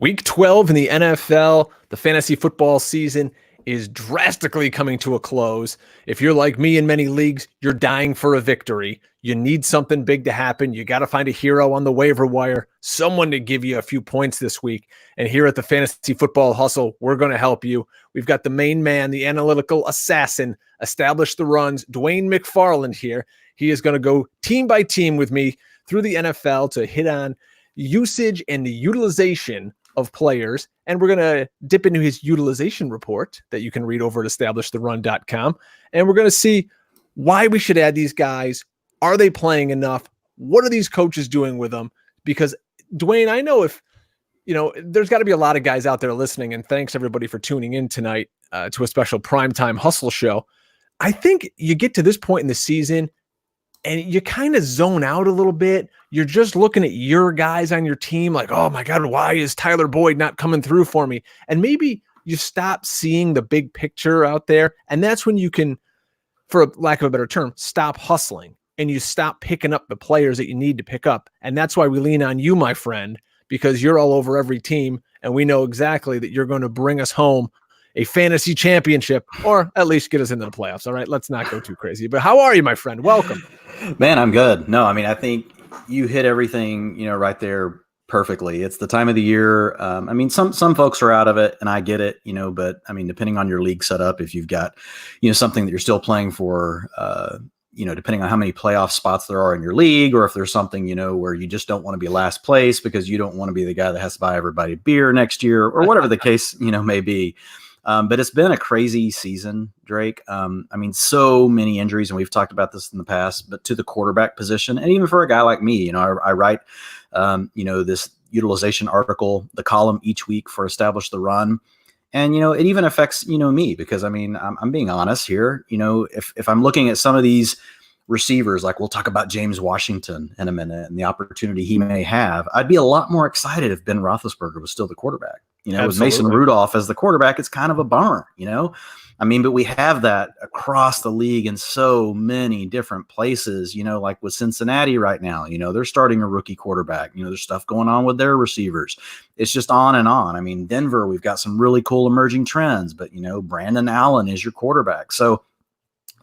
Week 12 in the NFL, the fantasy football season is drastically coming to a close. If you're like me in many leagues, you're dying for a victory. You need something big to happen. You got to find a hero on the waiver wire, someone to give you a few points this week. And here at the Fantasy Football Hustle, we're going to help you. We've got the main man, the analytical assassin, establish the runs, Dwain McFarland here. He is going to go team by team with me through the NFL to hit on usage and the utilization of players, and we're going to dip into his utilization report that you can read over at establishtherun.com, and we're going to see why we should add these guys. Are they playing enough? What are these coaches doing with them? Because, Dwain, I know there's got to be a lot of guys out there listening, and thanks everybody for tuning in tonight to a special primetime hustle show. I think you get to this point in the season and you kind of zone out a little bit. You're just looking at your guys on your team like, oh my God, why is Tyler Boyd not coming through for me? And maybe you stop seeing the big picture out there. And that's when you can, for lack of a better term, stop hustling and you stop picking up the players that you need to pick up. And that's why we lean on you, my friend, because you're all over every team. And we know exactly that you're going to bring us home a fantasy championship, or at least get us into the playoffs. All right, let's not go too crazy. But how are you, my friend? Welcome. Man, I'm good. No, I mean, I think you hit everything, right there perfectly. It's the time of the year. I mean, some folks are out of it, and I get it, but I mean, depending on your league setup, if you've got, something that you're still playing for, depending on how many playoff spots there are in your league, or if there's something, where you just don't want to be last place because you don't want to be the guy that has to buy everybody beer next year, or whatever the case, may be. But it's been a crazy season, Drake. I mean, so many injuries, and we've talked about this in the past, but to the quarterback position, and even for a guy like me, I write, this utilization article, the column each week for Establish the Run. And, it even affects, me, because I mean, I'm being honest here, if I'm looking at some of these receivers, like we'll talk about James Washington in a minute and the opportunity he may have, I'd be a lot more excited if Ben Roethlisberger was still the quarterback. With Mason Rudolph as the quarterback, it's kind of a bummer, I mean, but we have that across the league in so many different places, like with Cincinnati right now, they're starting a rookie quarterback, there's stuff going on with their receivers. It's just on and on. I mean, Denver, we've got some really cool emerging trends, but, Brandon Allen is your quarterback. So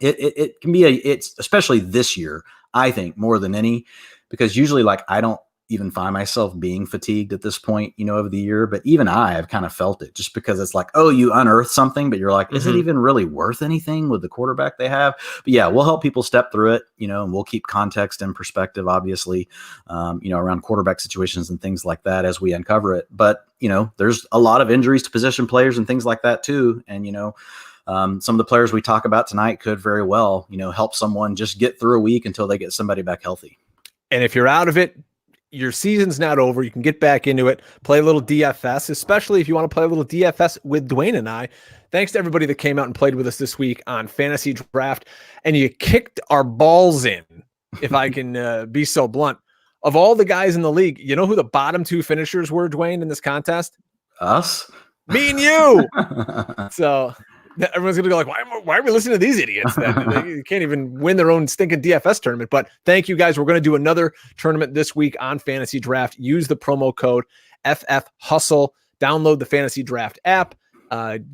it can be it's especially this year, I think, more than any, because usually I don't even find myself being fatigued at this point, of the year. But even I have kind of felt it, just because it's like, oh, you unearth something, but you're like, is it even really worth anything with the quarterback they have? But yeah, we'll help people step through it, and we'll keep context and perspective, obviously, around quarterback situations and things like that as we uncover it. But, there's a lot of injuries to position players and things like that too. And, some of the players we talk about tonight could very well, help someone just get through a week until they get somebody back healthy. And if you're out of it, your season's not over. You can get back into it, play a little DFS, especially if you want to play a little DFS with Dwain and I. Thanks to everybody that came out and played with us this week on Fantasy Draft. And you kicked our balls in, if I can be so blunt. Of all the guys in the league, you know who the bottom two finishers were, Dwain, in this contest? Us? Me and you. So everyone's going to go like, why are we listening to these idiots then? They can't even win their own stinking DFS tournament. But thank you guys. We're going to do another tournament this week on Fantasy Draft. Use the promo code FFHustle. Download the Fantasy Draft app.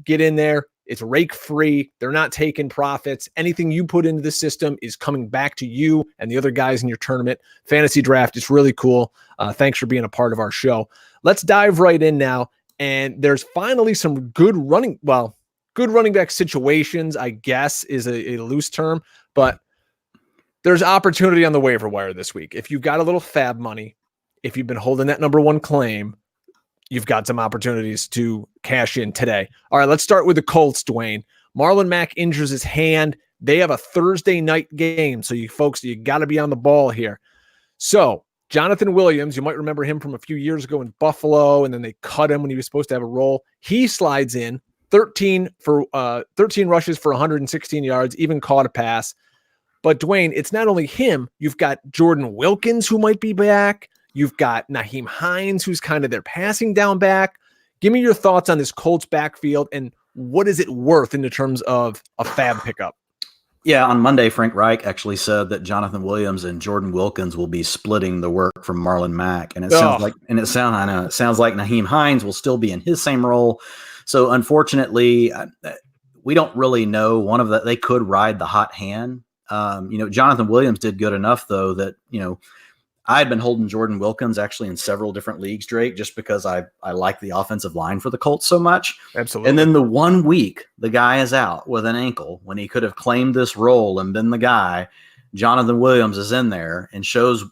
Get in there. It's rake free. They're not taking profits. Anything you put into the system is coming back to you and the other guys in your tournament. Fantasy Draft is really cool. Thanks for being a part of our show. Let's dive right in now. And there's finally some good running back situations, I guess, is a loose term, but there's opportunity on the waiver wire this week. If you've got a little fab money, if you've been holding that number one claim, you've got some opportunities to cash in today. All right, let's start with the Colts, Dwain. Marlon Mack injures his hand. They have a Thursday night game, so you got to be on the ball here. So Jonathan Williams, you might remember him from a few years ago in Buffalo, and then they cut him when he was supposed to have a role. He slides in. 13 rushes for 116 yards, even caught a pass. But Dwain, it's not only him. You've got Jordan Wilkins, who might be back. You've got Naheem Hines, who's kind of their passing down back. Give me your thoughts on this Colts backfield and what is it worth in terms of a fab pickup? Yeah, on Monday, Frank Reich actually said that Jonathan Williams and Jordan Wilkins will be splitting the work from Marlon Mack, and Oh, I know it sounds like Naheem Hines will still be in his same role. So unfortunately, we don't really know. They could ride the hot hand. Jonathan Williams did good enough though that I had been holding Jordan Wilkins actually in several different leagues, Drake, just because I like the offensive line for the Colts so much. absolutely. And then the 1 week the guy is out with an ankle when he could have claimed this role and been the guy, Jonathan Williams is in there and shows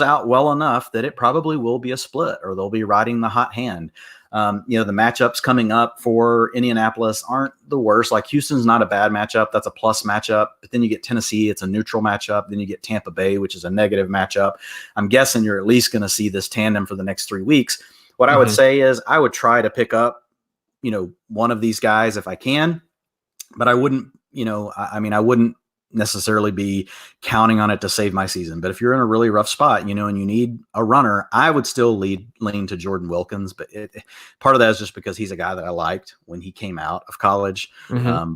out well enough that it probably will be a split or they'll be riding the hot hand. The matchups coming up for Indianapolis aren't the worst. Like Houston's not a bad matchup. That's a plus matchup. But then you get Tennessee. It's a neutral matchup. Then you get Tampa Bay, which is a negative matchup. I'm guessing you're at least going to see this tandem for the next 3 weeks. What I would say is I would try to pick up, one of these guys if I can, but I wouldn't, I wouldn't necessarily be counting on it to save my season. But if you're in a really rough spot, and you need a runner, I would still lean to Jordan Wilkins. But part of that is just because he's a guy that I liked when he came out of college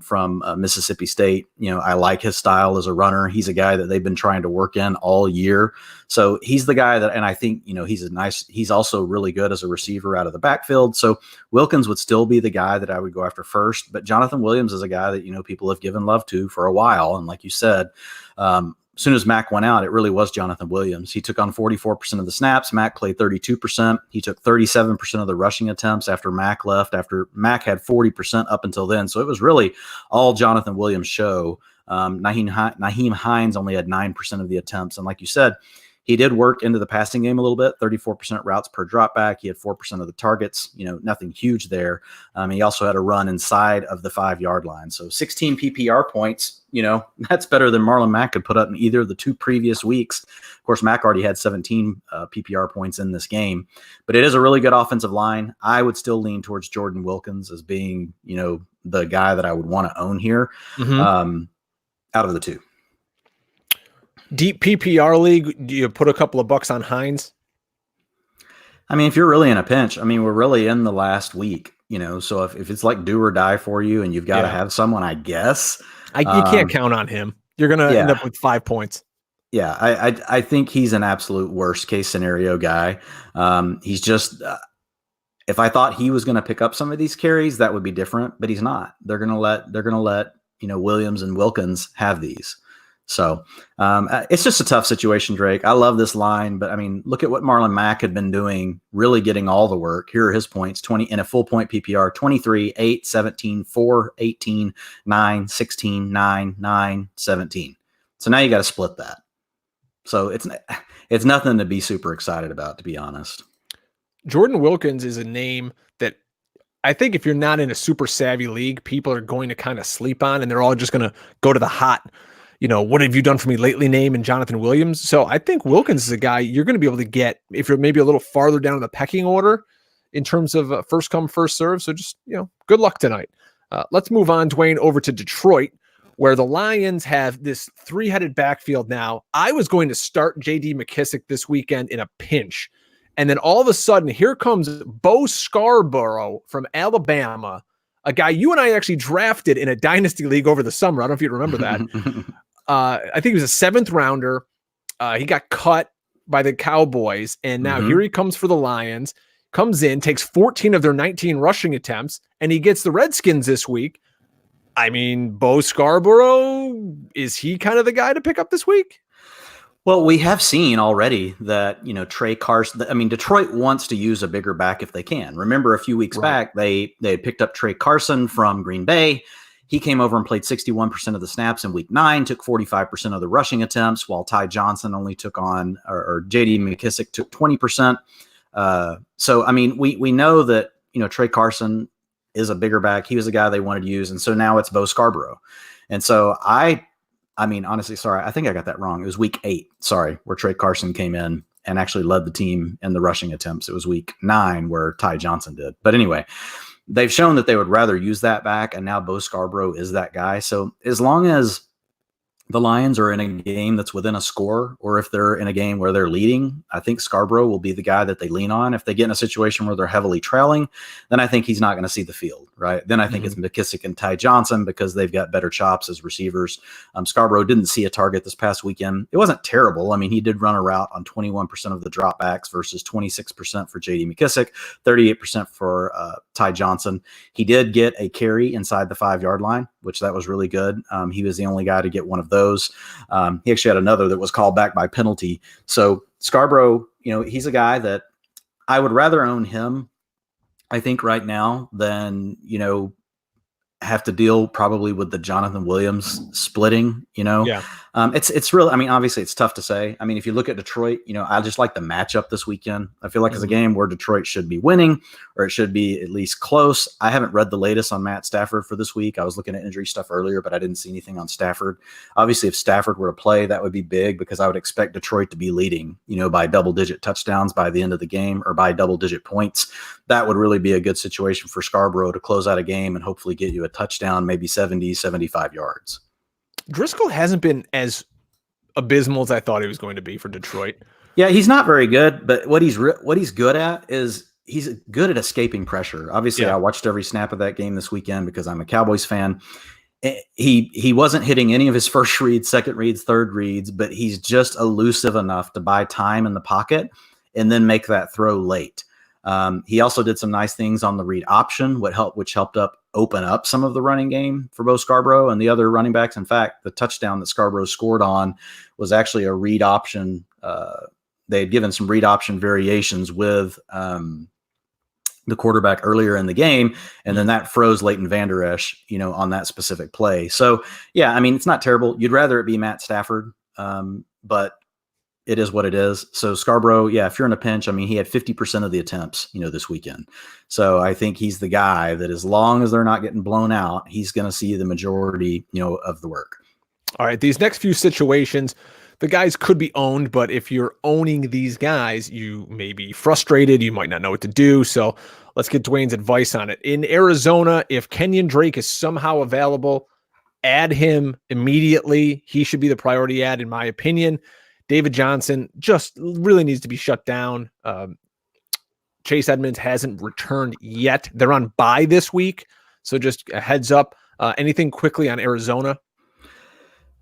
from Mississippi State. I like his style as a runner. He's a guy that they've been trying to work in all year. So he's the guy that, and I think, he's also really good as a receiver out of the backfield. So Wilkins would still be the guy that I would go after first, but Jonathan Williams is a guy that, people have given love to for a while. And like you said, as soon as Mack went out, it really was Jonathan Williams. He took on 44% of the snaps. Mack played 32%. He took 37% of the rushing attempts after Mack left, after Mack had 40% up until then. So it was really all Jonathan Williams' show. Naheem Hines only had 9% of the attempts. And like you said, he did work into the passing game a little bit, 34% routes per dropback. He had 4% of the targets, nothing huge there. He also had a run inside of the 5-yard line. So 16 PPR points, that's better than Marlon Mack could put up in either of the 2 previous weeks. Of course, Mack already had 17 PPR points in this game, but it is a really good offensive line. I would still lean towards Jordan Wilkins as being, the guy that I would want to own here out of the 2. Deep PPR league, do you put a couple of bucks on Hines? I mean, if you're really in a pinch, we're really in the last week, so if it's like do or die for you and you've got to have someone, I guess. You can't count on him. You're going to end up with 5 points. Yeah, I think he's an absolute worst case scenario guy. He's just, if I thought he was going to pick up some of these carries, that would be different, but he's not. They're going to let Williams and Wilkins have these. So it's just a tough situation, Drake. I love this line, but look at what Marlon Mack had been doing, really getting all the work. Here are his points: 20 in a full point PPR, 23, 8, 17, 4, 18, 9, 16, 9, 9, 17. So now you got to split that. So it's nothing to be super excited about, to be honest. Jordan Wilkins is a name that I think if you're not in a super savvy league, people are going to kind of sleep on, and they're all just going to go to the hot, what have you done for me lately name and Jonathan Williams. So I think Wilkins is a guy you're going to be able to get if you're maybe a little farther down the pecking order in terms of first come, first serve. So just, good luck tonight. Let's move on, Dwain, over to Detroit, where the Lions have this 3-headed backfield now. I was going to start J.D. McKissick this weekend in a pinch. And then all of a sudden, here comes Bo Scarborough from Alabama, a guy you and I actually drafted in a dynasty league over the summer. I don't know if you remember that. I think he was a 7th rounder. He got cut by the Cowboys, and now here he comes for the Lions, comes in, takes 14 of their 19 rushing attempts, and he gets the Redskins this week. Bo Scarborough, is he kind of the guy to pick up this week? Well, we have seen already that, Trey Carson, Detroit wants to use a bigger back if they can. Remember a few weeks back, they had picked up Trey Carson from Green Bay. He came over and played 61% of the snaps in week 9, took 45% of the rushing attempts, while Ty Johnson only took on, or J.D. McKissick took 20%. So, we know that, Trey Carson is a bigger back. He was the guy they wanted to use. And so now it's Bo Scarborough. And so honestly, sorry, I think I got that wrong. It was week 8, where Trey Carson came in and actually led the team in the rushing attempts. It was week 9 where Ty Johnson did. But anyway, they've shown that they would rather use that back, and now Bo Scarborough is that guy. So as long as the Lions are in a game that's within a score, or if they're in a game where they're leading, I think Scarborough will be the guy that they lean on. If they get in a situation where they're heavily trailing, then I think he's not going to see the field, right? Then I think it's McKissick and Ty Johnson because they've got better chops as receivers. Scarborough didn't see a target this past weekend. It wasn't terrible. I mean, he did run a route on 21% of the dropbacks versus 26% for J.D. McKissick, 38% for Ty Johnson. He did get a carry inside the 5-yard line, which that was really good. He was the only guy to get one of those. He actually had another that was called back by penalty. So Scarborough, he's a guy that I would rather own him, I think, right now than, have to deal probably with the Jonathan Williams splitting, Yeah. It's real. I mean, obviously it's tough to say. I mean, if you look at Detroit, I just like the matchup this weekend. I feel like it's a game where Detroit should be winning, or it should be at least close. I haven't read the latest on Matt Stafford for this week. I was looking at injury stuff earlier, but I didn't see anything on Stafford. Obviously, if Stafford were to play, that would be big because I would expect Detroit to be leading, by double-digit touchdowns by the end of the game or by double-digit points. That would really be a good situation for Scarborough to close out a game and hopefully get you a touchdown, maybe 70, 75 yards. Driscoll hasn't been as abysmal as I thought he was going to be for Detroit. Yeah, he's not very good, but what he's good at is he's good at escaping pressure. Obviously, I watched every snap of that game this weekend because I'm a Cowboys fan. He wasn't hitting any of his first reads, second reads, third reads, but he's just elusive enough to buy time in the pocket and then make that throw late. He also did some nice things on the read option, which helped open up some of the running game for both Scarborough and the other running backs. In fact, the touchdown that Scarborough scored on was actually a read option. They had given some read option variations with the quarterback earlier in the game, and then that froze Leighton Vander Esch, on that specific play. So, yeah, I mean, it's not terrible. You'd rather it be Matt Stafford, but it is what it is. So Scarborough, yeah, if you're in a pinch, I mean, he had 50% of the attempts, this weekend. So I think he's the guy that as long as they're not getting blown out, he's going to see the majority, of the work. All right. These next few situations, the guys could be owned, but if you're owning these guys, you may be frustrated. You might not know what to do. So let's get Dwain's advice on it. In Arizona, if Kenyon Drake is somehow available, add him immediately. He should be the priority add, in my opinion. David Johnson just really needs to be shut down. Chase Edmonds hasn't returned yet. They're on bye this week, so just a heads up. Anything quickly on Arizona?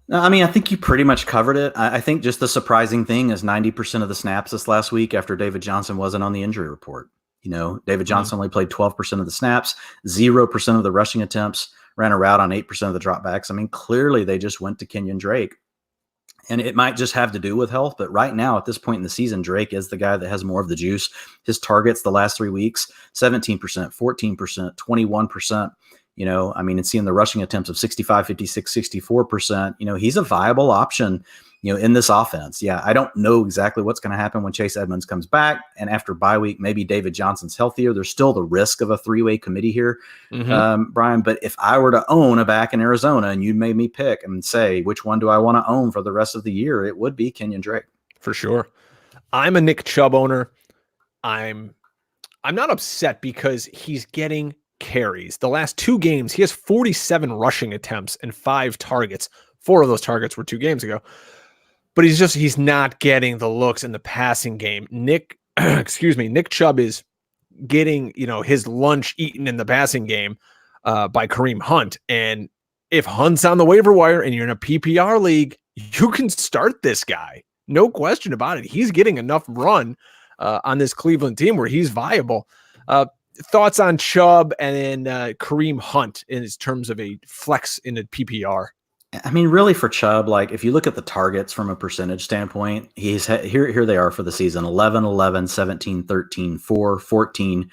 No, I mean, I think you pretty much covered it. I think just the surprising thing is 90% of the snaps this last week after David Johnson wasn't on the injury report. David Johnson only played 12% of the snaps, 0% of the rushing attempts, ran a route on 8% of the dropbacks. I mean, clearly they just went to Kenyon Drake. And it might just have to do with health, but right now at this point in the season, Drake is the guy that has more of the juice. His targets the last 3 weeks, 17%, 14%, 21%. I mean, and seeing the rushing attempts of 65, 56, 64%, he's a viable option, in this offense. Yeah, I don't know exactly what's going to happen when Chase Edmonds comes back. And after bye week, maybe David Johnson's healthier. There's still the risk of a 3-way committee here, Brian. But if I were to own a back in Arizona and you made me pick and say, which one do I want to own for the rest of the year? It would be Kenyon Drake. For sure. I'm a Nick Chubb owner. I'm not upset because he's getting carries. The last 2 games, he has 47 rushing attempts and 5 targets. 4 of those targets were 2 games ago. But he's not getting the looks in the passing game. Nick Chubb is getting, his lunch eaten in the passing game by Kareem Hunt. And if Hunt's on the waiver wire and you're in a PPR league, you can start this guy. No question about it. He's getting enough run on this Cleveland team where he's viable. Thoughts on Chubb and then Kareem Hunt in terms of a flex in a PPR? I mean, really for Chubb, like if you look at the targets from a percentage standpoint, he's here they are for the season: 11, 11, 17, 13, 4, 14,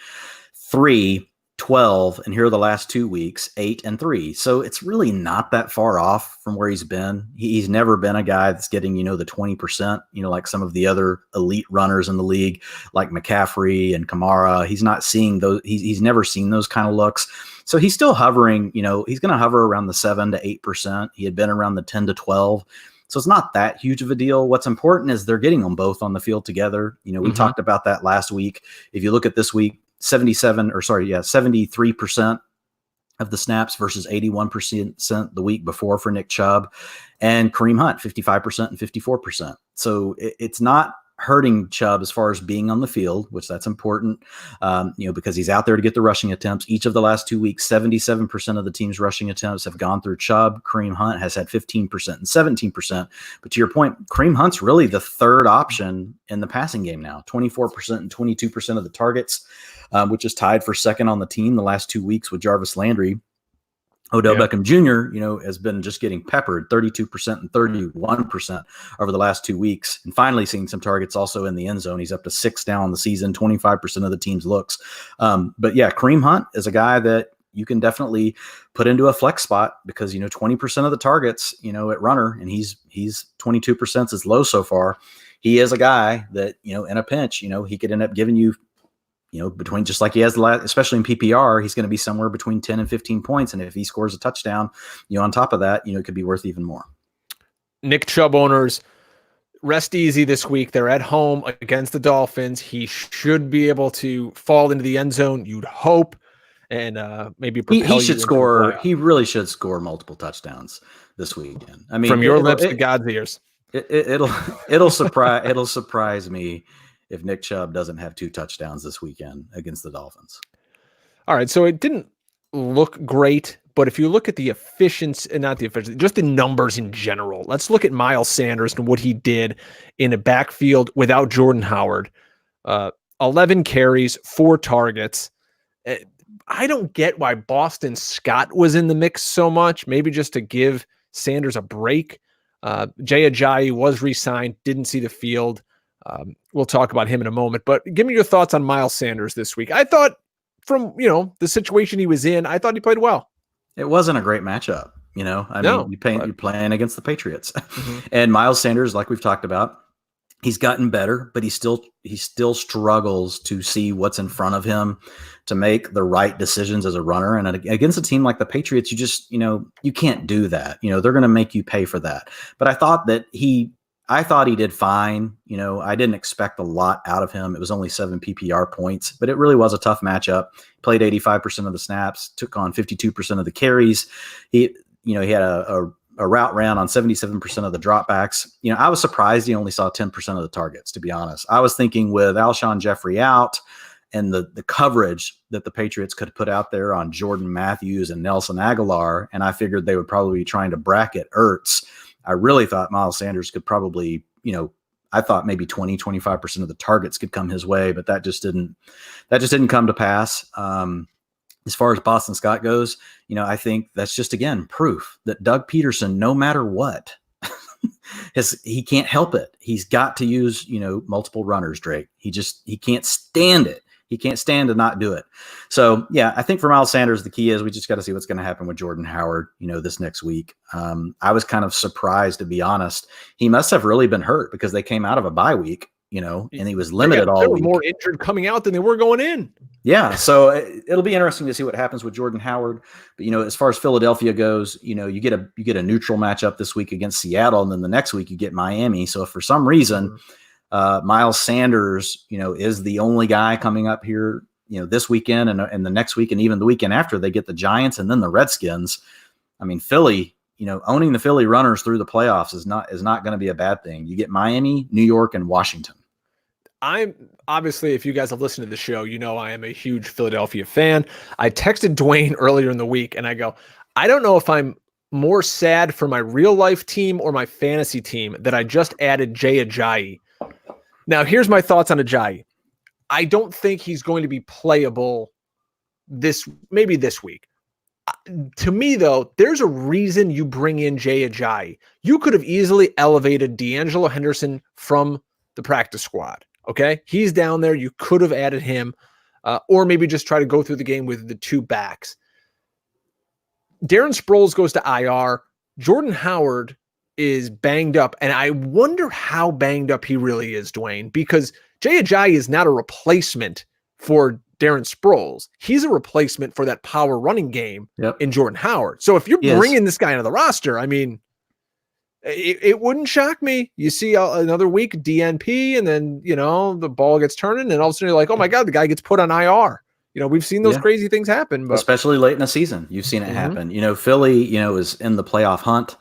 3, 12, and here are the last 2 weeks, 8 and 3. So it's really not that far off from where he's been. He's never been a guy that's getting, the 20%, like some of the other elite runners in the league, like McCaffrey and Kamara. He's not seeing those. He's never seen those kind of looks. So he's still hovering, he's going to hover around the 7 to 8%. He had been around the 10 to 12. So it's not that huge of a deal. What's important is they're getting them both on the field together. We talked about that last week. If you look at this week, 73% of the snaps versus 81% the week before for Nick Chubb, and Kareem Hunt 55% and 54%. So it's not hurting Chubb as far as being on the field, which that's important, because he's out there to get the rushing attempts. Each of the last 2 weeks, 77% of the team's rushing attempts have gone through Chubb. Kareem Hunt has had 15% and 17%. But to your point, Kareem Hunt's really the third option in the passing game now, 24% and 22% of the targets, which is tied for second on the team the last 2 weeks with Jarvis Landry. Odell Beckham Jr., has been just getting peppered 32% and 31% over the last 2 weeks, and finally seeing some targets also in the end zone. He's up to 6 now on the season, 25% of the team's looks. But yeah, Kareem Hunt is a guy that you can definitely put into a flex spot because, 20% of the targets, at runner, and he's 22% is low so far. He is a guy that, in a pinch, he could end up giving you, between, just like he has especially in PPR, he's going to be somewhere between 10 and 15 points. And if he scores a touchdown, on top of that, it could be worth even more. Nick Chubb owners, rest easy this week. They're at home against the Dolphins. He should be able to fall into the end zone, you'd hope, and maybe propel he should score. He really should score multiple touchdowns this weekend. I mean, from your lips to God's ears. It'll surprise me if Nick Chubb doesn't have 2 touchdowns this weekend against the Dolphins. All right, so it didn't look great, but if you look at the efficiency, not the efficiency, just the numbers in general, let's look at Miles Sanders and what he did in a backfield without Jordan Howard. 11 carries, 4 targets. I don't get why Boston Scott was in the mix so much, maybe just to give Sanders a break. Jay Ajayi was re-signed, didn't see the field. We'll talk about him in a moment, but give me your thoughts on Miles Sanders this week. I thought from, the situation he was in, I thought he played well. It wasn't a great matchup. You're playing against the Patriots. Mm-hmm. And Miles Sanders, like we've talked about, he's gotten better, but he still struggles to see what's in front of him to make the right decisions as a runner. And against a team like the Patriots, you just, you can't do that. They're going to make you pay for that. But I thought he did fine. I didn't expect a lot out of him. It was only 7 PPR points, but it really was a tough matchup. Played 85% of the snaps, took on 52% of the carries. He had a route ran on 77% of the dropbacks. I was surprised he only saw 10% of the targets, to be honest. I was thinking with Alshon Jeffrey out and the coverage that the Patriots could put out there on Jordan Matthews and Nelson Aguilar, and I figured they would probably be trying to bracket Ertz. I really thought Miles Sanders could probably, I thought maybe 20-25% of the targets could come his way, but that just didn't come to pass. As far as Boston Scott goes, I think that's just, again, proof that Doug Peterson, no matter what, he can't help it. He's got to use, multiple runners, Drake. He can't stand it. He can't stand to not do it. So, yeah, I think for Miles Sanders, the key is we just got to see what's going to happen with Jordan Howard, this next week. I was kind of surprised, to be honest. He must have really been hurt because they came out of a bye week, and he was limited all week. They were more injured coming out than they were going in. Yeah, so it'll be interesting to see what happens with Jordan Howard. But, as far as Philadelphia goes, you get a neutral matchup this week against Seattle, and then the next week you get Miami. So if for some reason Miles Sanders, is the only guy coming up here, this weekend and the next week and even the weekend after, they get the Giants and then the Redskins. I mean, Philly, owning the Philly runners through the playoffs is not going to be a bad thing. You get Miami, New York, and Washington. I'm obviously, if you guys have listened to the show, I am a huge Philadelphia fan. I texted Dwain earlier in the week and I go, I don't know if I'm more sad for my real life team or my fantasy team that I just added Jay Ajayi. Now, here's my thoughts on Ajayi. I don't think he's going to be playable maybe this week. To me, though, there's a reason you bring in Jay Ajayi. You could have easily elevated D'Angelo Henderson from the practice squad. Okay, he's down there. You could have added him, or maybe just try to go through the game with the 2 backs. Darren Sproles goes to IR. Jordan Howard is banged up, and I wonder how banged up he really is, Dwain, because Jay Ajayi is not a replacement for Darren Sproles. He's a replacement for that power running game in Jordan Howard. So if you're bringing this guy into the roster, I mean, it wouldn't shock me. You see another week DNP, and then the ball gets turning, and all of a sudden you're like, oh my God, the guy gets put on IR. we've seen those crazy things happen, but especially late in the season, you've seen it happen. Philly, is in the playoff hunt.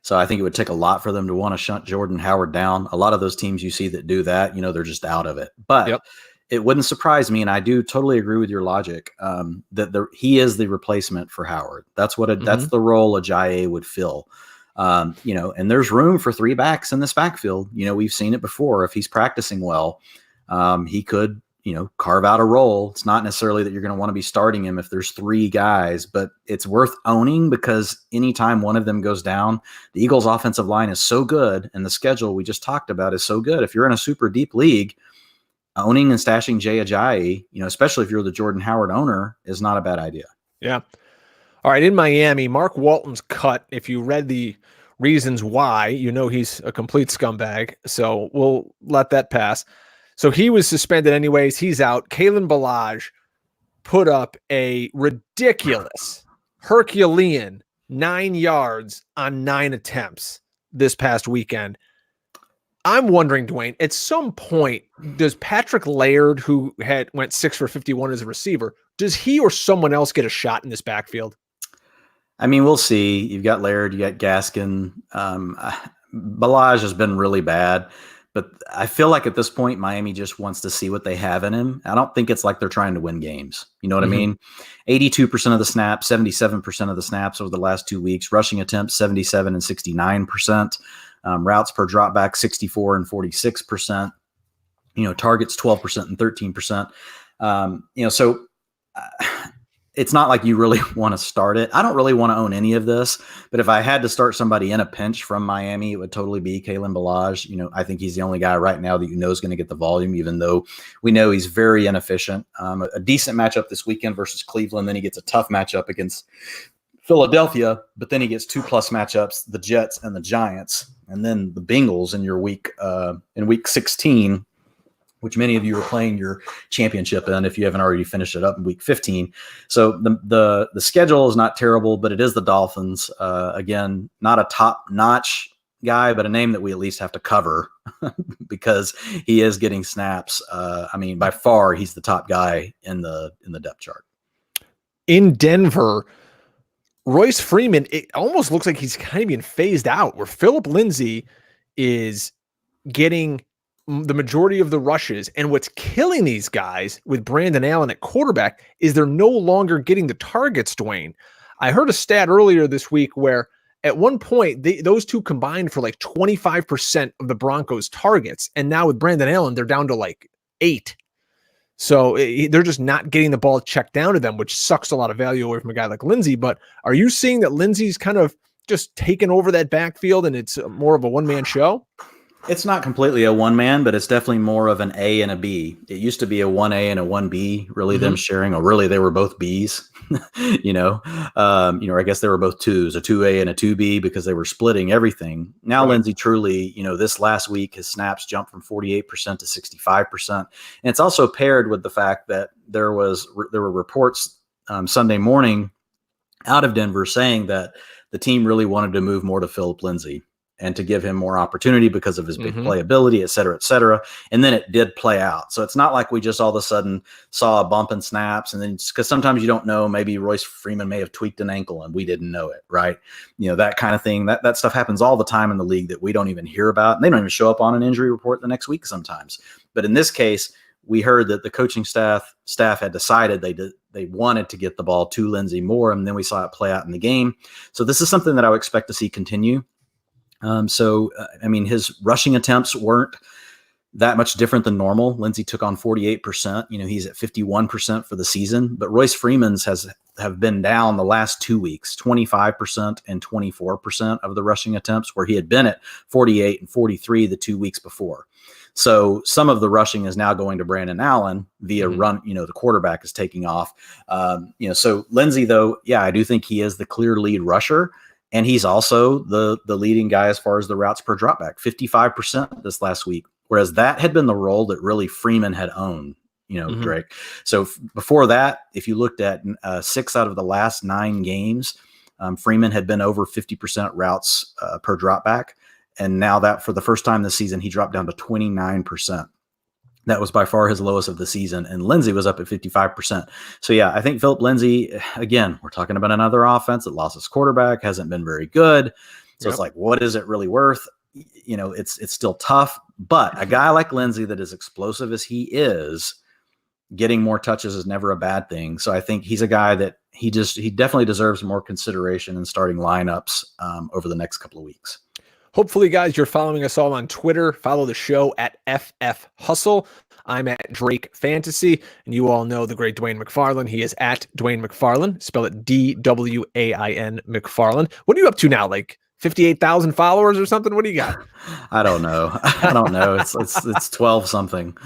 So I think it would take a lot for them to want to shunt Jordan Howard down. A lot of those teams you see that do that, they're just out of it. But it wouldn't surprise me, and I do totally agree with your logic, that he is the replacement for Howard. That's that's the role Ajayi would fill. And there's room for 3 backs in this backfield. We've seen it before. If he's practicing well, he could, carve out a role. It's not necessarily that you're going to want to be starting him if there's 3 guys, but it's worth owning because anytime one of them goes down, the Eagles' offensive line is so good, and the schedule we just talked about is so good. If you're in a super deep league, owning and stashing Jay Ajayi, especially if you're the Jordan Howard owner, is not a bad idea. Yeah. All right. In Miami, Mark Walton's cut. If you read the reasons why, he's a complete scumbag. So we'll let that pass. So he was suspended anyways. He's out. Kalen Ballage put up a ridiculous Herculean 9 yards on 9 attempts this past weekend. I'm wondering, Dwain, at some point, does Patrick Laird, who went 6 for 51 as a receiver, does he or someone else get a shot in this backfield? I mean, we'll see. You've got Laird, you got Gaskin. Ballage has been really bad, but I feel like at this point, Miami just wants to see what they have in him. I don't think it's like they're trying to win games. You know what I mean? 82% of the snaps, 77% of the snaps over the last 2 weeks, rushing attempts, 77 and 69%. Routes per dropback, 64 and 46%, targets 12% and 13%. So it's not like you really want to start it. I don't really want to own any of this, but if I had to start somebody in a pinch from Miami, it would totally be Kalen Ballage. I think he's the only guy right now that is going to get the volume, even though we know he's very inefficient. A decent matchup this weekend versus Cleveland. Then he gets a tough matchup against Philadelphia, but then he gets 2+ matchups, the Jets and the Giants, and then the Bengals in your week 16, which many of you are playing your championship in if you haven't already finished it up in week 15. So the schedule is not terrible, but it is the Dolphins. Again, not a top-notch guy, but a name that we at least have to cover because he is getting snaps. By far, he's the top guy in the depth chart. In Denver, Royce Freeman, it almost looks like he's kind of being phased out, where Philip Lindsay is getting the majority of the rushes. And what's killing these guys with Brandon Allen at quarterback is they're no longer getting the targets, Dwain. I heard a stat earlier this week where at one point, those two combined for like 25% of the Broncos' targets. And now with Brandon Allen, they're down to like 8. So they're just not getting the ball checked down to them, which sucks a lot of value away from a guy like Lindsay. But are you seeing that Lindsay's kind of just taken over that backfield and it's more of a one-man show? It's not completely a one-man, but it's definitely more of an A and a B. It used to be a 1A and a 1B, really them sharing, or really they were both Bs, I guess they were both 2s, a 2A and a 2B because they were splitting everything. Now Lindsay truly, this last week, his snaps jumped from 48% to 65%. And it's also paired with the fact that there were reports Sunday morning out of Denver saying that the team really wanted to move more to Philip Lindsay and to give him more opportunity because of his big playability, et cetera, et cetera. And then it did play out. So it's not like we just all of a sudden saw a bump in snaps. And then because sometimes you don't know, maybe Royce Freeman may have tweaked an ankle and we didn't know it, right? That kind of thing. That stuff happens all the time in the league that we don't even hear about. And they don't even show up on an injury report the next week sometimes. But in this case, we heard that the coaching staff had decided they wanted to get the ball to Lindsay more, and then we saw it play out in the game. So this is something that I would expect to see continue. His rushing attempts weren't that much different than normal. Lindsay took on 48%. He's at 51% for the season, but Royce Freeman's have been down the last 2 weeks, 25% and 24% of the rushing attempts, where he had been at 48 and 43 the 2 weeks before. So some of the rushing is now going to Brandon Allen via run. The quarterback is taking off. So Lindsay, though, I do think he is the clear lead rusher. And he's also the leading guy as far as the routes per dropback, 55% this last week, whereas that had been the role that really Freeman had owned, Drake. So before that, if you looked at 6 out of the last 9 games, Freeman had been over 50% routes per dropback. And now that for the first time this season, he dropped down to 29%. That was by far his lowest of the season, and Lindsey was up at 55%. So yeah, I think Philip Lindsay, again, we're talking about another offense that lost its quarterback, hasn't been very good. So It's like, what is it really worth? It's still tough, but a guy like Lindsay that is explosive as he is, getting more touches is never a bad thing. So I think he's a guy that he definitely deserves more consideration in starting lineups over the next couple of weeks. Hopefully, guys, you're following us all on Twitter. Follow the show at FF Hustle. I'm at Drake Fantasy, and you all know the great Dwain McFarland. He is at Dwain McFarland. Spell it DWAIN McFarland. What are you up to now? Like 58,000 followers or something? What do you got? I don't know. It's 12 something.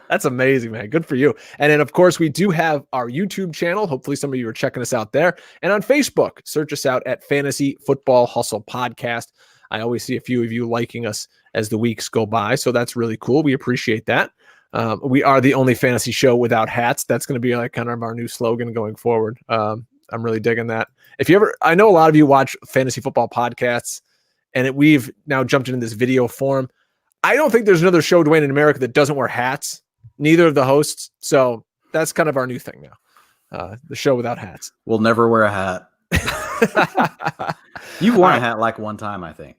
That's amazing, man. Good for you. And then, of course, we do have our YouTube channel. Hopefully, some of you are checking us out there. And on Facebook, search us out at Fantasy Football Hustle Podcast. I always see a few of you liking us as the weeks go by, so that's really cool. We appreciate that. We are the only fantasy show without hats. That's going to be like kind of our new slogan going forward. I'm really digging that. I know a lot of you watch fantasy football podcasts, and we've now jumped into this video form. I don't think there's another show, Dwain, in America that doesn't wear hats. Neither of the hosts. So that's kind of our new thing now. The show without hats. We'll never wear a hat. You've worn a hat like one time, I think.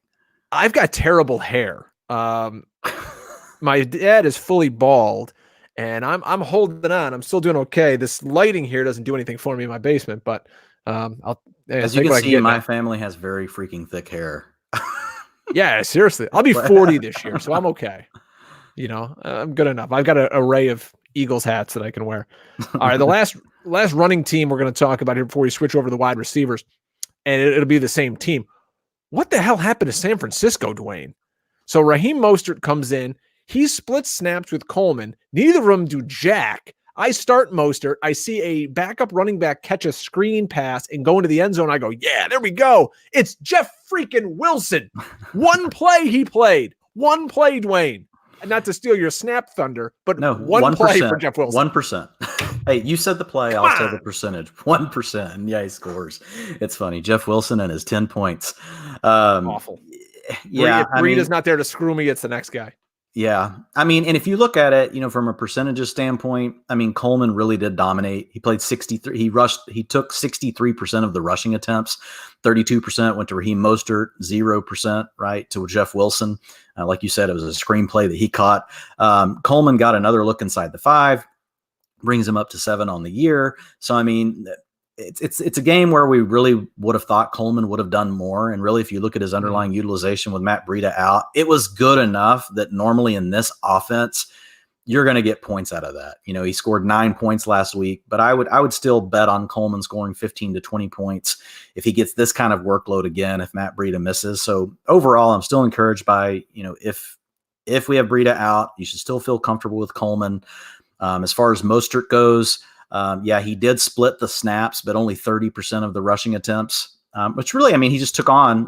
I've got terrible hair. My dad is fully bald, and I'm holding on. I'm still doing okay. This lighting here doesn't do anything for me in my basement, but as you can see, my family has very freaking thick hair. Yeah, seriously. I'll be 40 this year, so I'm okay. I'm good enough. I've got an array of Eagles hats that I can wear. All right, the last running team we're going to talk about here before we switch over to the wide receivers, and it'll be the same team. What the hell happened to San Francisco, Dwain? So Raheem Mostert comes in. He splits snaps with Coleman. Neither of them do jack. I start Mostert. I see a backup running back catch a screen pass and go into the end zone. I go, yeah, there we go. It's Jeff freaking Wilson. One play he played. One play, Dwain. Not to steal your snap thunder, but no, one play for Jeff Wilson. 1%. Hey, you said the play. I'll say the percentage. 1%. Yeah, he scores. It's funny. Jeff Wilson and his 10 points. Awful. Yeah. If Breida's not there to screw me, it's the next guy. Yeah. I mean, and if you look at it, from a percentages standpoint, I mean, Coleman really did dominate. He played 63. He took 63% of the rushing attempts. 32% went to Raheem Mostert, 0%, right, to Jeff Wilson. Like you said, it was a screenplay that he caught. Coleman got another look inside the 5, brings him up to 7 on the year. So, I mean, it's a game where we really would have thought Coleman would have done more. And really, if you look at his underlying utilization with Matt Breida out, it was good enough that normally in this offense, you're going to get points out of that. He scored 9 points last week, but I would still bet on Coleman scoring 15 to 20 points if he gets this kind of workload again, if Matt Breida misses. So overall, I'm still encouraged by, if we have Breida out, you should still feel comfortable with Coleman. As far as Mostert goes, he did split the snaps, but only 30% of the rushing attempts, which really, I mean, he just took on,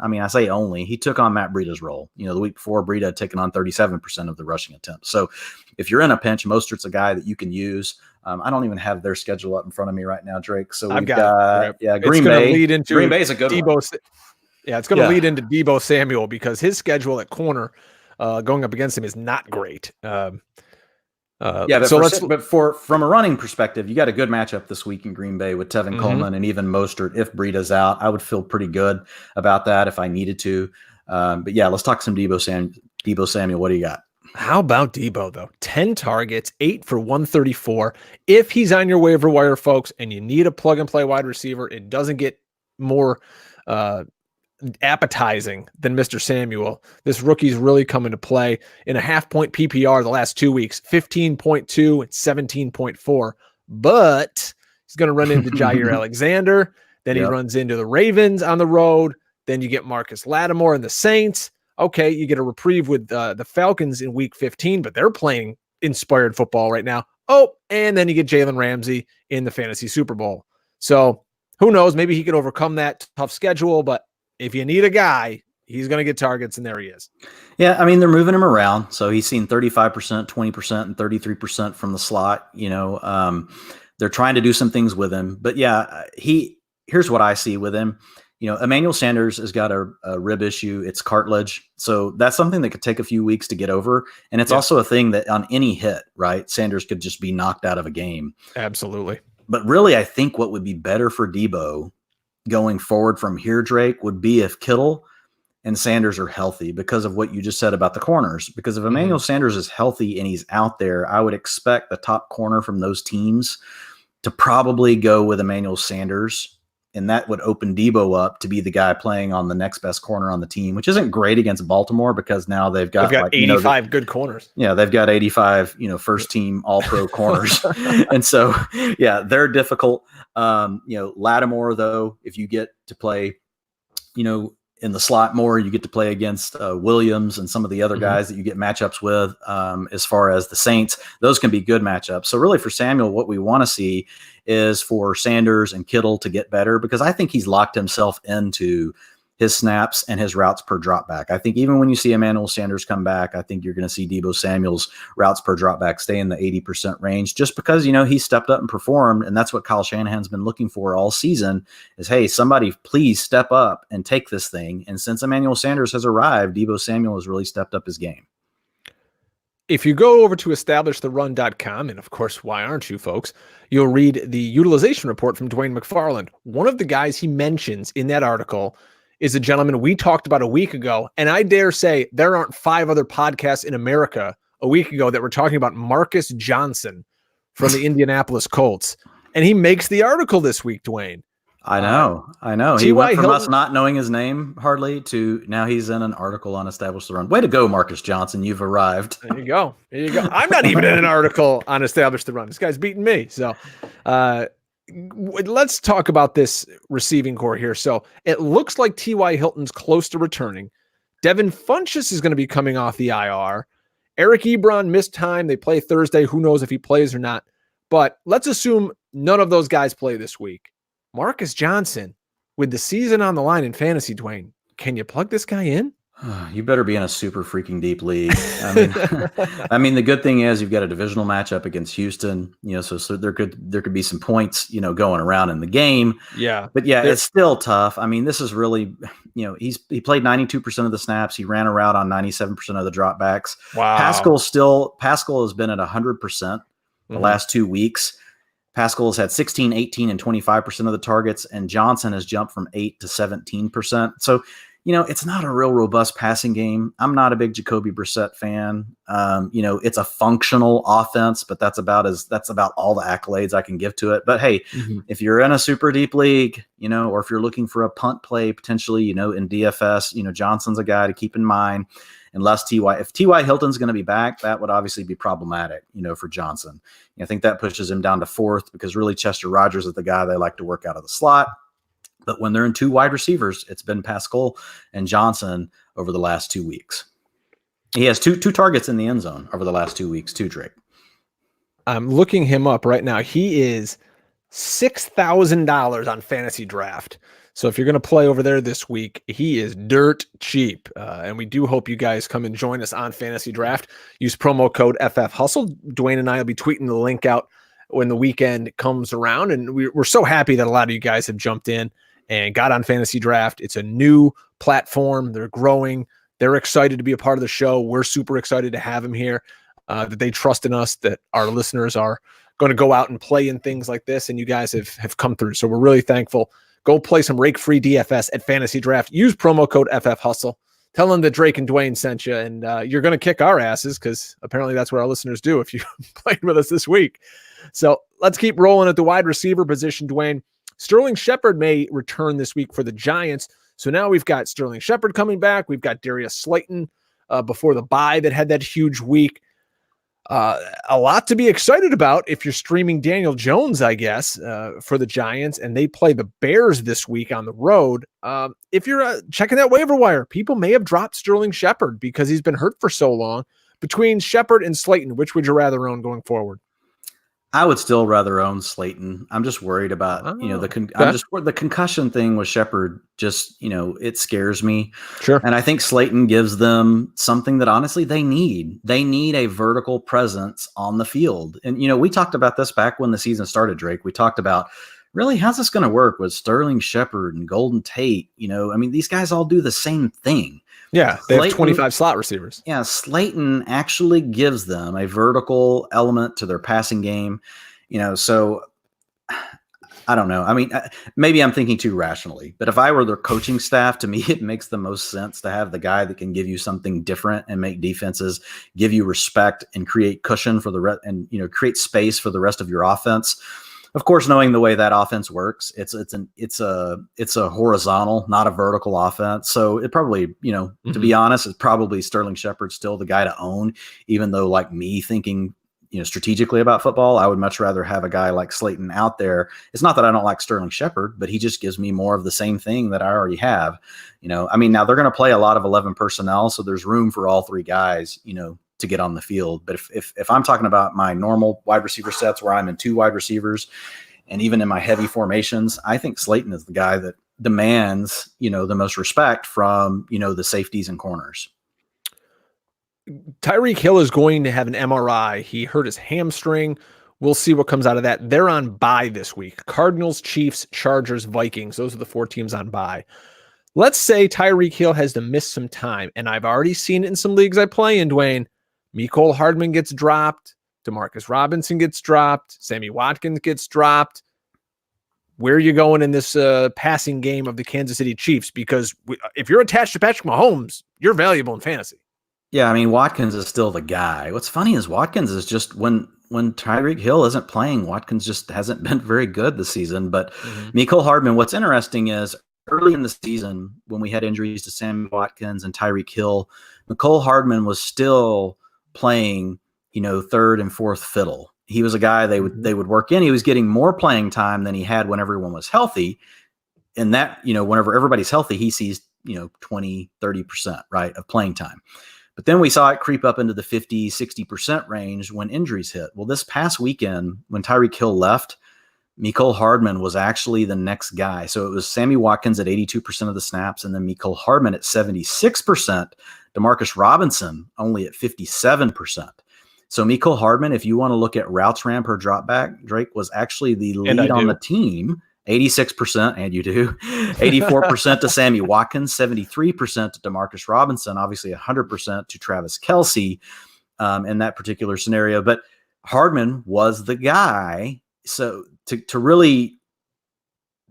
he took on Matt Breida's role. The week before, Breida had taken on 37% of the rushing attempts. So if you're in a pinch, Mostert's a guy that you can use. I don't even have their schedule up in front of me right now, Drake. So we've got Green Bay. Green Bay is a good one. Yeah, it's going to lead into Deebo Samuel because his schedule at corner going up against him is not great. From a running perspective, you got a good matchup this week in Green Bay with Tevin Coleman and even Mostert. If Breida's out, I would feel pretty good about that if I needed to. But yeah, let's talk some Deebo Samuel. What do you got? How about Deebo, though? 10 targets, 8 for 134. If he's on your waiver wire, folks, and you need a plug-and-play wide receiver, it doesn't get more appetizing than Mr. Samuel. This rookie's really come into play in a half-point PPR the last 2 weeks, 15.2 and 17.4. But he's going to run into Jair Alexander. Then he runs into the Ravens on the road. Then you get Marcus Lattimore and the Saints. Okay, you get a reprieve with the Falcons in week 15, but they're playing inspired football right now. Oh, and then you get Jalen Ramsey in the fantasy Super Bowl. So who knows? Maybe he can overcome that tough schedule, but if you need a guy, he's going to get targets, and there he is. Yeah, I mean, they're moving him around. So he's seen 35%, 20%, and 33% from the slot. They're trying to do some things with him. But yeah, here's what I see with him. Emmanuel Sanders has got a rib issue. It's cartilage. So that's something that could take a few weeks to get over. And it's also a thing that on any hit, right, Sanders could just be knocked out of a game. Absolutely. But really, I think what would be better for Debo going forward from here, Drake, would be if Kittle and Sanders are healthy, because of what you just said about the corners. Because if Emmanuel Sanders is healthy and he's out there, I would expect the top corner from those teams to probably go with Emmanuel Sanders. And that would open Debo up to be the guy playing on the next best corner on the team, which isn't great against Baltimore because now they've got like, 85 good corners. Yeah, they've got 85, first team all pro corners. And so, they're difficult. Lattimore, though, if you get to play, in the slot more, you get to play against Williams and some of the other guys that you get matchups with. As far as the Saints, those can be good matchups. So really for Samuel, what we want to see is for Sanders and Kittle to get better, because I think he's locked himself into his snaps and his routes per drop back. I think even when you see Emmanuel Sanders come back, I think you're going to see Debo Samuel's routes per drop back stay in the 80% range, just because, he stepped up and performed. And that's what Kyle Shanahan's been looking for all season is, hey, somebody please step up and take this thing. And since Emmanuel Sanders has arrived, Debo Samuel has really stepped up his game. If you go over to establishtheRun.com, and of course, why aren't you folks, you'll read the utilization report from Dwain McFarland. One of the guys he mentions in that article is a gentleman we talked about a week ago. And I dare say there aren't 5 other podcasts in America a week ago that were talking about Marcus Johnson from the Indianapolis Colts. And he makes the article this week, Dwain. I know. He went from us not knowing his name hardly to now he's in an article on Establish the Run. Way to go, Marcus Johnson. You've arrived. There you go. I'm not even in an article on Establish the Run. This guy's beating me. So, let's talk about this receiving core here. So it looks like T.Y. Hilton's close to returning. Devin Funchess is going to be coming off the IR. Eric Ebron missed time. They play Thursday. Who knows if he plays or not? But let's assume none of those guys play this week. Marcus Johnson, with the season on the line in fantasy, Dwain, can you plug this guy in? You better be in a super freaking deep league. The good thing is you've got a divisional matchup against Houston, so there could be some points, going around in the game. Yeah. But it's still tough. This is really, he played 92% of the snaps. He ran a route on 97% of the dropbacks. Wow. Pascal has been at 100% the last 2 weeks. Pascal has had 16, 18, and 25% of the targets, and Johnson has jumped from 8 to 17%. So, it's not a real robust passing game. I'm not a big Jacoby Brissett fan. It's a functional offense, but that's about all the accolades I can give to it. But hey, if you're in a super deep league, or if you're looking for a punt play potentially, in DFS, Johnson's a guy to keep in mind. Unless if T.Y. Hilton's going to be back, that would obviously be problematic, for Johnson. I think that pushes him down to 4th because really Chester Rogers is the guy they like to work out of the slot. But when they're in 2 wide receivers, it's been Pascal and Johnson over the last 2 weeks. He has two targets in the end zone over the last 2 weeks too, Drake. I'm looking him up right now. He is $6,000 on Fantasy Draft. So if you're going to play over there this week, he is dirt cheap. And we do hope you guys come and join us on Fantasy Draft. Use promo code FFHustle. Dwain and I will be tweeting the link out when the weekend comes around. And we're so happy that a lot of you guys have jumped in and got on Fantasy Draft. It's a new platform. They're growing. They're excited to be a part of the show. We're super excited to have them here, that they trust in us, that our listeners are going to go out and play in things like this. And you guys have come through. So we're really thankful. Go play some rake-free DFS at Fantasy Draft. Use promo code FFHustle. Tell them that Drake and Dwain sent you, and you're going to kick our asses because apparently that's what our listeners do if you played with us this week. So let's keep rolling at the wide receiver position, Dwain. Sterling Shepard may return this week for the Giants. So now we've got Sterling Shepard coming back. We've got Darius Slayton before the bye that had that huge week. A lot to be excited about if you're streaming Daniel Jones, I guess, for the Giants, and they play the Bears this week on the road. If you're checking that waiver wire, people may have dropped Sterling Shepard because he's been hurt for so long. Between Shepard and Slayton, which would you rather own going forward? I would still rather own Slayton. I'm just worried about, the concussion thing with Shepard. Just, it scares me. Sure. And I think Slayton gives them something that honestly they need. They need a vertical presence on the field. And, we talked about this back when the season started, Drake. We talked about really, how's this going to work with Sterling Shepard and Golden Tate? I mean, these guys all do the same thing. Yeah, they have 25 slot receivers. Yeah, Slayton actually gives them a vertical element to their passing game. So I don't know. I mean, maybe I'm thinking too rationally, but if I were their coaching staff, to me, it makes the most sense to have the guy that can give you something different and make defenses give you respect and create cushion for the rest, and create space for the rest of your offense. Of course, knowing the way that offense works, it's a horizontal, not a vertical offense. So it probably, to be honest, it's probably Sterling Shepard still the guy to own, even though, like me thinking, strategically about football, I would much rather have a guy like Slayton out there. It's not that I don't like Sterling Shepard, but he just gives me more of the same thing that I already have. I mean, now they're going to play a lot of 11 personnel, so there's room for all three guys, to get on the field. But if I'm talking about my normal wide receiver sets where I'm in two wide receivers, and even in my heavy formations, I think Slayton is the guy that demands, the most respect from, the safeties and corners. Tyreek Hill is going to have an MRI. He hurt his hamstring. We'll see what comes out of that. They're on bye this week. Cardinals, Chiefs, Chargers, Vikings. Those are the 4 teams on bye. Let's say Tyreek Hill has to miss some time, and I've already seen it in some leagues I play in, Dwain. Mecole Hardman gets dropped. Demarcus Robinson gets dropped. Sammy Watkins gets dropped. Where are you going in this passing game of the Kansas City Chiefs? Because if you're attached to Patrick Mahomes, you're valuable in fantasy. Yeah, I mean, Watkins is still the guy. What's funny is Watkins is just when Tyreek Hill isn't playing, Watkins just hasn't been very good this season. But Mecole Hardman, what's interesting is early in the season when we had injuries to Sammy Watkins and Tyreek Hill, Mecole Hardman was still playing, third and fourth fiddle. He was a guy they would work in. He was getting more playing time than he had when everyone was healthy. And that, whenever everybody's healthy, he sees, 20, 30%, right, of playing time. But then we saw it creep up into the 50, 60% range when injuries hit. Well, this past weekend, when Tyreek Hill left, Mecole Hardman was actually the next guy. So it was Sammy Watkins at 82% of the snaps, and then Mecole Hardman at 76%, Demarcus Robinson only at 57%. So Mecole Hardman, if you want to look at routes ran per dropback, Drake was actually the lead on the team. 86%, and you do, 84% to Sammy Watkins, 73% to Demarcus Robinson, obviously 100% to Travis Kelce in that particular scenario. But Hardman was the guy. So to really,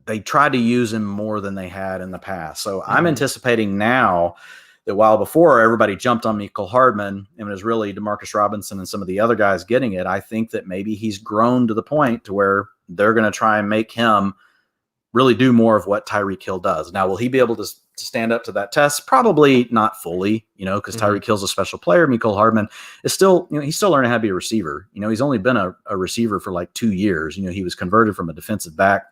they tried to use him more than they had in the past. So I'm anticipating now that while before everybody jumped on Mecole Hardman and it was really Demarcus Robinson and some of the other guys getting it, I think that maybe he's grown to the point to where they're going to try and make him really do more of what Tyreek Hill does. Now, will he be able to stand up to that test? Probably not fully, because Tyreek Hill's a special player. Mecole Hardman is still, he's still learning how to be a receiver. He's only been a receiver for like 2 years. He was converted from a defensive back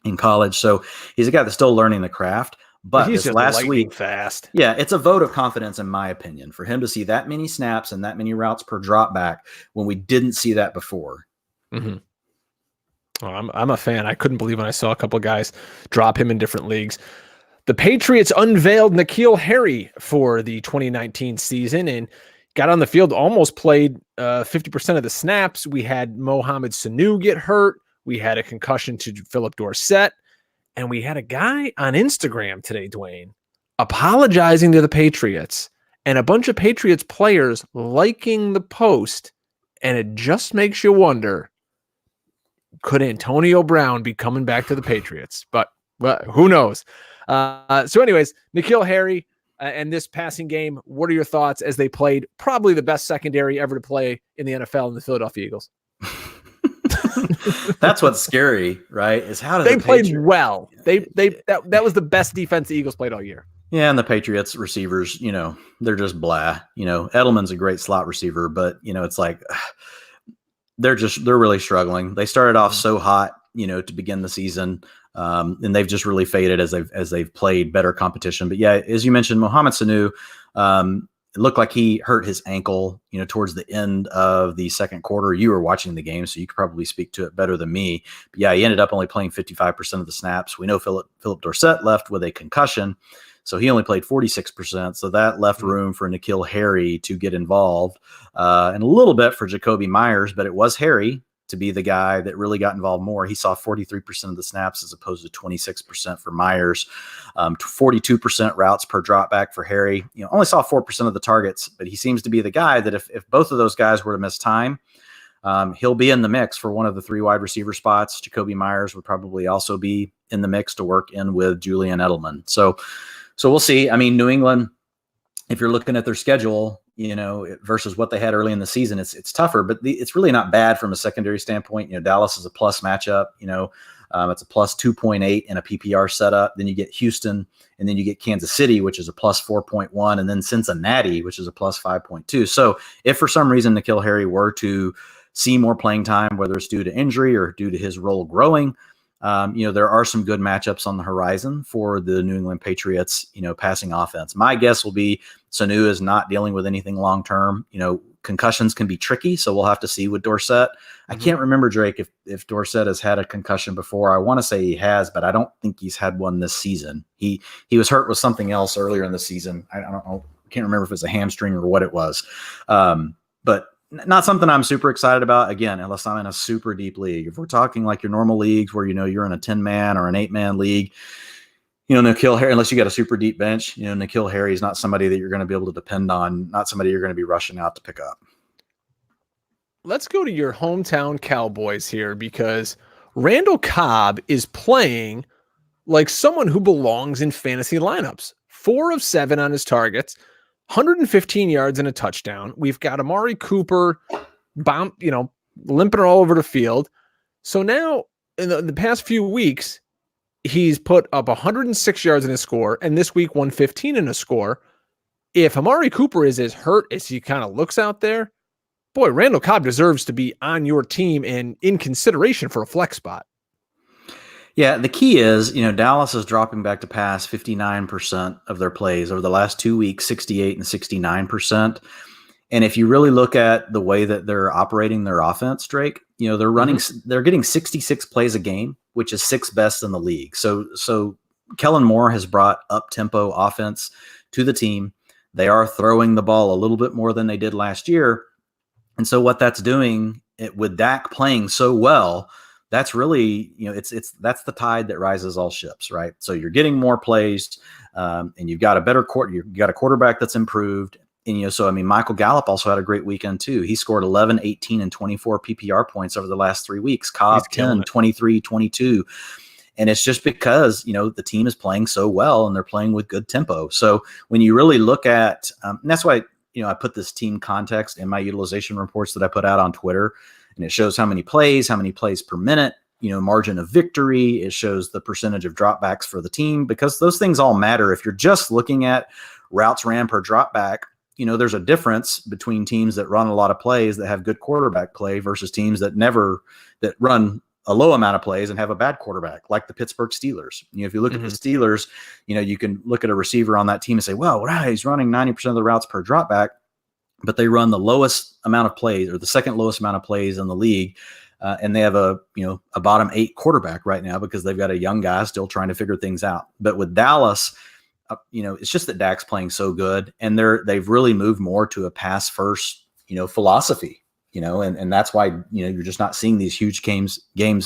in college. So he's a guy that's still learning the craft. But he's this last week, fast. Yeah, it's a vote of confidence, in my opinion, for him to see that many snaps and that many routes per drop back when we didn't see that before. Mm-hmm. Oh, I'm a fan. I couldn't believe when I saw a couple of guys drop him in different leagues. The Patriots unveiled N'Keal Harry for the 2019 season and got on the field, almost played 50% of the snaps. We had Mohamed Sanu get hurt. We had a concussion to Philip Dorsett. And we had a guy on Instagram today, Dwain, apologizing to the Patriots and a bunch of Patriots players liking the post. And it just makes you wonder, could Antonio Brown be coming back to the Patriots? But who knows? So anyways, N'Keal Harry and this passing game, what are your thoughts as they played probably the best secondary ever to play in the NFL in the Philadelphia Eagles? That's what's scary, right? Is how did they played well. That was the best defense the Eagles played all year. Yeah, and the Patriots receivers, they're just blah. Edelman's a great slot receiver, but it's like they're really struggling. They started off so hot, to begin the season, and they've just really faded as they've played better competition. But yeah, as you mentioned, Mohamed Sanu, it looked like he hurt his ankle, towards the end of the second quarter. You were watching the game, so you could probably speak to it better than me. But yeah, he ended up only playing 55% of the snaps. We know Philip Dorsett left with a concussion, so he only played 46%. So that left room for N'Keal Harry to get involved, and a little bit for Jacoby Myers, but it was Harry to be the guy that really got involved more. He saw 43% of the snaps as opposed to 26% for Myers, 42% routes per dropback for Harry. Only saw 4% of the targets, but he seems to be the guy that if both of those guys were to miss time, he'll be in the mix for one of the 3 wide receiver spots. Jakobi Meyers would probably also be in the mix to work in with Julian Edelman. So we'll see. I mean, New England, if you're looking at their schedule, versus what they had early in the season, it's tougher, but it's really not bad from a secondary standpoint. Dallas is a plus matchup. It's a plus 2.8 in a PPR setup. Then you get Houston, and then you get Kansas City, which is a plus 4.1, and then Cincinnati, which is a plus 5.2. So if for some reason N'Keal Harry were to see more playing time, whether it's due to injury or due to his role growing, there are some good matchups on the horizon for the New England Patriots, passing offense. My guess will be Sanu is not dealing with anything long-term. Concussions can be tricky, so we'll have to see with Dorsett. I can't remember, Drake, if Dorsett has had a concussion before. I want to say he has, but I don't think he's had one this season. He was hurt with something else earlier in the season. I don't know. I can't remember if it's a hamstring or what it was. But not something I'm super excited about, again, unless I'm in a super deep league. If we're talking like your normal leagues where, you're in a 10-man or an 8-man league, N'Keal Harry, unless you got a super deep bench, N'Keal Harry is not somebody that you're going to be able to depend on, not somebody you're going to be rushing out to pick up. Let's go to your hometown Cowboys here, because Randall Cobb is playing like someone who belongs in fantasy lineups. 4 of 7 on his targets, 115 yards and a touchdown. We've got Amari Cooper limping all over the field. So now in the past few weeks, he's put up 106 yards in a score, and this week 115 in a score. If Amari Cooper is as hurt as he kind of looks out there, boy, Randall Cobb deserves to be on your team and in consideration for a flex spot. Yeah, the key is, Dallas is dropping back to pass 59% of their plays over the last 2 weeks, 68 and 69%. And if you really look at the way that they're operating their offense, Drake, they're running, they're getting 66 plays a game, which is 6th best in the league. So Kellen Moore has brought up tempo offense to the team. They are throwing the ball a little bit more than they did last year. And so what that's doing with Dak playing so well, that's really, that's the tide that rises all ships, right? So you're getting more plays, and you've got you've got a quarterback that's improved. And, so, Michael Gallup also had a great weekend too. He scored 11, 18, and 24 PPR points over the last 3 weeks. Cobb, 10, 23, 22. And it's just because, the team is playing so well and they're playing with good tempo. So when you really look at, and that's why, I put this team context in my utilization reports that I put out on Twitter, and it shows how many plays per minute, margin of victory. It shows the percentage of dropbacks for the team, because those things all matter. If you're just looking at routes ran per dropback, there's a difference between teams that run a lot of plays that have good quarterback play versus teams that run a low amount of plays and have a bad quarterback, like the Pittsburgh Steelers. If you look at the Steelers, you can look at a receiver on that team and say, well, wow, he's running 90% of the routes per dropback, but they run the lowest amount of plays, or the second lowest amount of plays in the league. And they have a bottom 8 quarterback right now because they've got a young guy still trying to figure things out. But with Dallas, it's just that Dak's playing so good, and they've really moved more to a pass first, philosophy, and that's why, you're just not seeing these huge games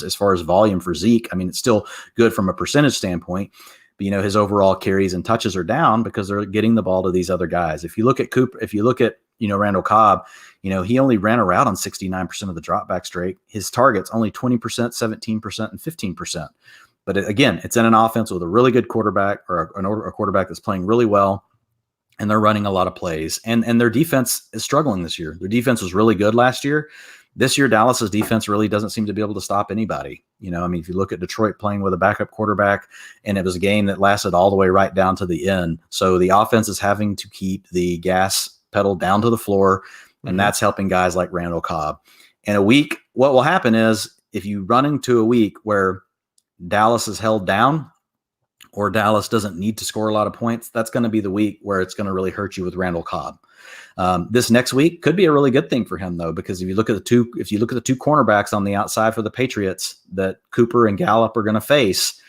as far as volume for Zeke. It's still good from a percentage standpoint, but his overall carries and touches are down because they're getting the ball to these other guys. If you look at Cooper, if you look at, Randall Cobb, he only ran a route on 69% of the dropbacks, Drake. His targets only 20%, 17%, and 15%. But again, it's in an offense with a really good quarterback, or a quarterback that's playing really well, and they're running a lot of plays. And their defense is struggling this year. Their defense was really good last year. This year, Dallas's defense really doesn't seem to be able to stop anybody. If you look at Detroit playing with a backup quarterback, and it was a game that lasted all the way right down to the end. So the offense is having to keep the gas pedal down to the floor, and that's helping guys like Randall Cobb. In a week, what will happen is, if you run into a week where Dallas is held down, or Dallas doesn't need to score a lot of points, that's going to be the week where it's going to really hurt you with Randall Cobb. This next week could be a really good thing for him, though, because if you look at the two cornerbacks on the outside for the Patriots that Cooper and Gallup are going to face,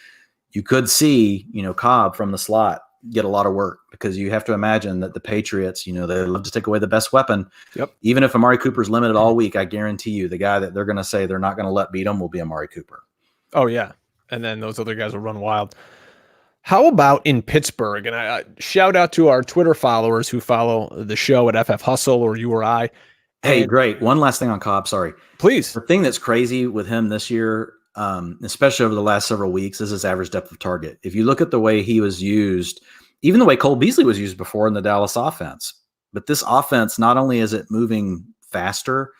you could see, Cobb from the slot, get a lot of work, because you have to imagine that the Patriots, they love to take away the best weapon. Yep. Even if Amari Cooper's limited all week, I guarantee you the guy that they're going to say they're not going to let beat him will be Amari Cooper. Oh, yeah. And then those other guys will run wild. How about in Pittsburgh? And I shout out to our Twitter followers who follow the show at FF Hustle or you or I. Hey, great. One last thing on Cobb. Sorry. Please. The thing that's crazy with him this year, especially over the last several weeks, is his average depth of target. If you look at the way he was used, even the way Cole Beasley was used before in the Dallas offense, but this offense, not only is it moving faster,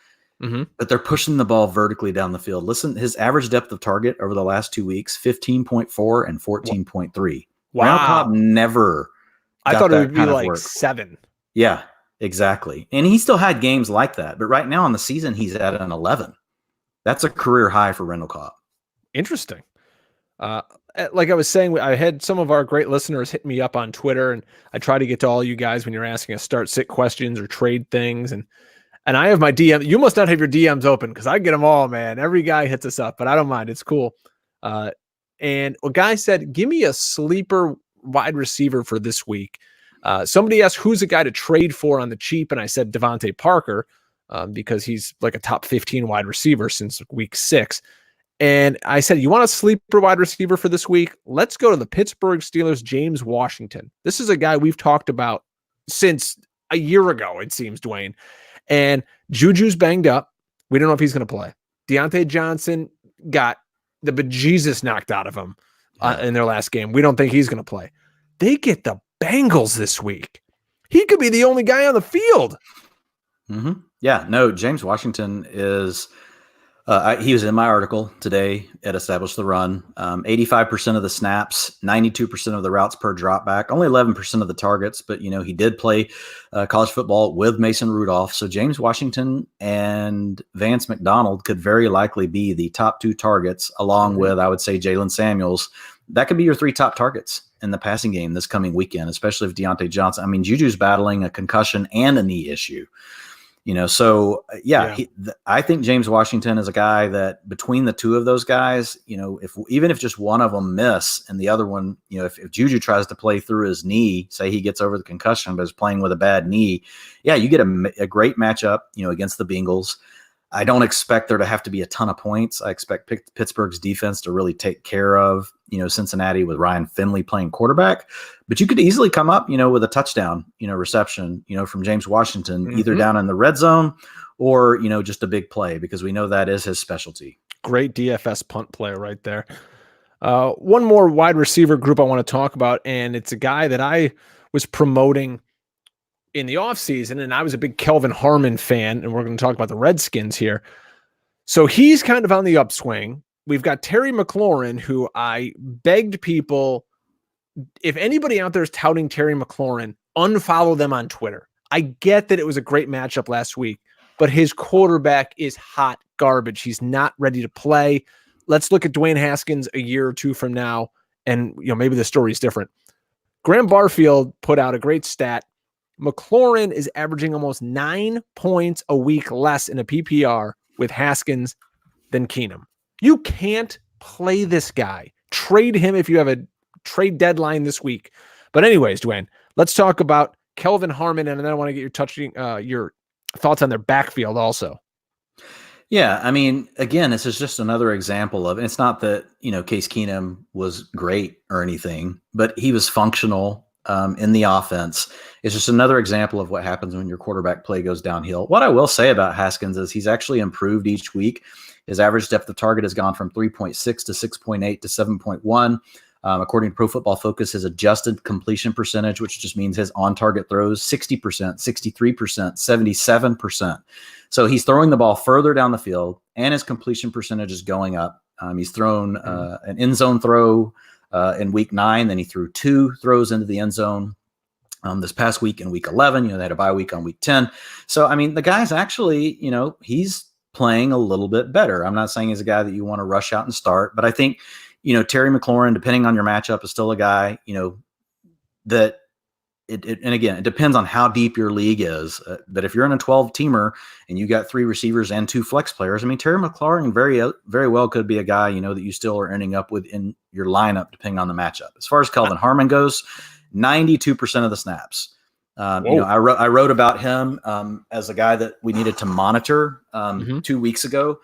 but they're pushing the ball vertically down the field. Listen, his average depth of target over the last 2 weeks, 15.4 and 14.3. Wow. Randall Cobb never I thought it would be like 7. Yeah, exactly. And he still had games like that. But right now in the season, he's at an 11. That's a career high for Randall Cobb. Interesting. Like I was saying, I had some of our great listeners hit me up on Twitter, and I try to get to all you guys when you're asking us start-sit questions or trade things. And I have my DM. You must not have your DMs open because I get them all, man. Every guy hits us up, but I don't mind. It's cool. And a guy said, give me a sleeper wide receiver for this week. Somebody asked who's a guy to trade for on the cheap, and I said Devontae Parker because he's like a top 15 wide receiver since week 6. And I said, you want a sleeper wide receiver for this week? Let's go to the Pittsburgh Steelers, James Washington. This is a guy we've talked about since a year ago, it seems, Dwain. And Juju's banged up. We don't know if he's going to play. Deontay Johnson got the bejesus knocked out of him in their last game. We don't think he's going to play. They get the Bengals this week. He could be the only guy on the field. Yeah, no, James Washington is he was in my article today at Establish the Run. 85% of the snaps, 92% of the routes per drop back, only 11% of the targets. But, he did play college football with Mason Rudolph. So James Washington and Vance McDonald could very likely be the top 2 targets, along with, I would say, Jalen Samuels. That could be your 3 top targets in the passing game this coming weekend, especially if Deontay Johnson. I mean, Juju's battling a concussion and a knee issue. So I think James Washington is a guy that between the 2 of those guys, even if just one of them miss and the other one, if Juju tries to play through his knee, say he gets over the concussion, but is playing with a bad knee, you get a great matchup, against the Bengals. I don't expect there to have to be a ton of points. I expect Pittsburgh's defense to really take care of, Cincinnati with Ryan Finley playing quarterback. But you could easily come up, with a touchdown, reception, from James Washington, either down in the red zone or, just a big play, because we know that is his specialty. Great DFS punt player right there. One more wide receiver group I want to talk about, and it's a guy that I was promoting in the offseason, and I was a big Kelvin Harmon fan, and we're going to talk about the Redskins here. So he's kind of on the upswing. We've got Terry McLaurin, who I begged people, if anybody out there is touting Terry McLaurin, unfollow them on Twitter. I get that it was a great matchup last week, but his quarterback is hot garbage. He's not ready to play. Let's look at Dwayne Haskins a year or 2 from now, and maybe the story is different. Graham Barfield put out a great stat. McLaurin is averaging almost 9 points a week less in a PPR with Haskins than Keenum. You can't play this guy. Trade him if you have a trade deadline this week. But anyways, Dwayne, let's talk about Kelvin Harmon, and then I want to get your thoughts on their backfield also. Yeah, I mean, again, this is just another example of, and it's not that, Case Keenum was great or anything, but he was functional in the offense. It's just another example of what happens when your quarterback play goes downhill. What I will say about Haskins is he's actually improved each week. His average depth of target has gone from 3.6 to 6.8 to 7.1. According to Pro Football Focus, his adjusted completion percentage, which just means his on-target throws, 60%, 63%, 77%. So he's throwing the ball further down the field, and his completion percentage is going up. He's thrown an end zone throw in week 9, then he threw 2 throws into the end zone this past week in week 11. They had a bye week on week 10. So, I mean, the guy's actually, he's playing a little bit better. I'm not saying he's a guy that you want to rush out and start, but I think, Terry McLaurin, depending on your matchup, is still a guy, that and again, it depends on how deep your league is. But if you're in a 12-teamer and you got 3 receivers and 2 flex players, I mean, Terry McLaurin very well could be a guy, that you still are ending up with in your lineup, depending on the matchup. As far as Kelvin Harmon goes, 92% of the snaps. I wrote about him as a guy that we needed to monitor 2 weeks ago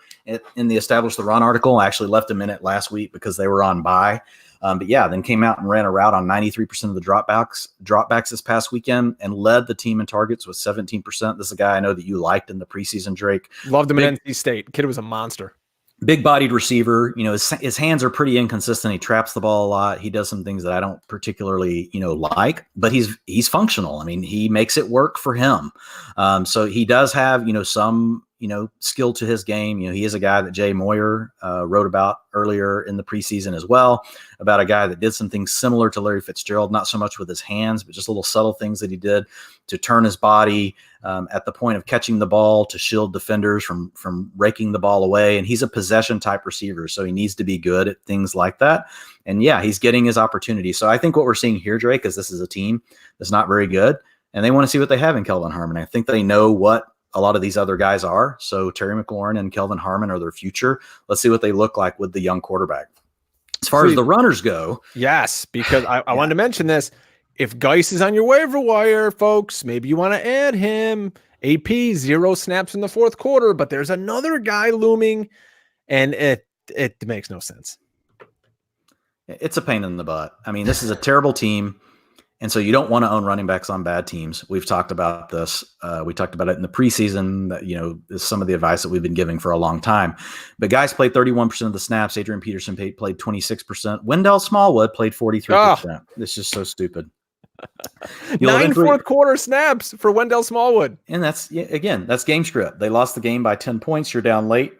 in the Establish the Run article. I actually left him in it last week because they were on bye. Then came out and ran a route on 93% of the dropbacks this past weekend and led the team in targets with 17%. This is a guy I know that you liked in the preseason, Drake. Loved him at NC State. Kid was a monster. Big-bodied receiver. His hands are pretty inconsistent. He traps the ball a lot. He does some things that I don't particularly, like, but he's functional. I mean, he makes it work for him. So he does have, some, skill to his game. He is a guy that Jay Moyer wrote about earlier in the preseason as well, about a guy that did some things similar to Larry Fitzgerald, not so much with his hands, but just little subtle things that he did to turn his body at the point of catching the ball to shield defenders from raking the ball away. And he's a possession type receiver, so he needs to be good at things like that. And he's getting his opportunity. So I think what we're seeing here, Drake, is this is a team that's not very good, and they want to see what they have in Kelvin Harmon. I think they know what a lot of these other guys are. So Terry McLaurin and Kelvin Harmon are their future. Let's see what they look like with the young quarterback. As far as the runners go. Yes, because I wanted to mention this. If Geis is on your waiver wire, folks, maybe you want to add him. AP, 0 snaps in the fourth quarter, but there's another guy looming, and it makes no sense. It's a pain in the butt. I mean, this is a terrible team. And so you don't want to own running backs on bad teams. We've talked about this. We talked about it in the preseason. That, is some of the advice that we've been giving for a long time. But guys played 31% of the snaps. Adrian Peterson played 26%. Wendell Smallwood played 43%. It's just so stupid. 9 fourth quarter snaps for Wendell Smallwood. And that's game script. They lost the game by 10 points. You're down late.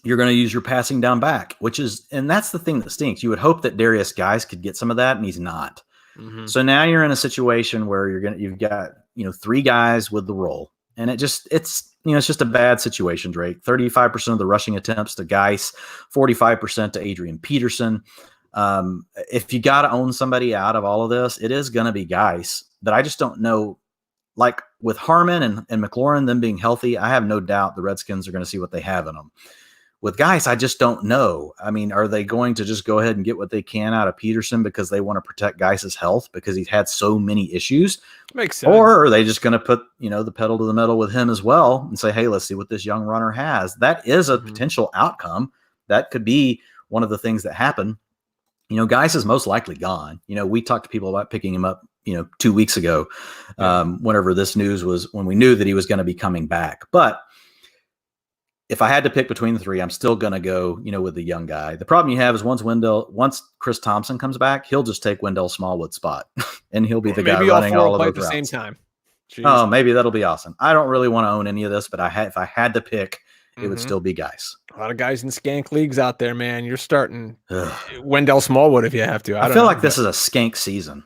You're going to use your passing down back, and that's the thing that stinks. You would hope that Darius Guice could get some of that, and he's not. Mm-hmm. So now you're in a situation where you've got 3 guys with the role, and it's just a bad situation, Drake. 35% of the rushing attempts to Geis, 45% to Adrian Peterson. If you got to own somebody out of all of this, it is going to be Geis. But I just don't know. Like with Harmon and McLaurin, them being healthy, I have no doubt the Redskins are going to see what they have in them. With Geis, I just don't know. I mean, are they going to just go ahead and get what they can out of Peterson because they want to protect Geis's health because he's had so many issues? Makes sense. Or are they just going to put, the pedal to the metal with him as well and say, hey, let's see what this young runner has? That is a potential outcome. That could be one of the things that happen. Geis is most likely gone. We talked to people about picking him up, 2 weeks ago, whenever this news was, when we knew that he was going to be coming back. But if I had to pick between the 3, I'm still going to go, with the young guy. The problem you have is once Chris Thompson comes back, he'll just take Wendell Smallwood's spot and he'll be the guy running all of those routes. At the same time. Jeez. Oh, maybe that'll be awesome. I don't really want to own any of this, but if I had to pick, it would still be Geis. A lot of guys in skank leagues out there, man. You're starting Wendell Smallwood if you have to. I feel like this is a skank season.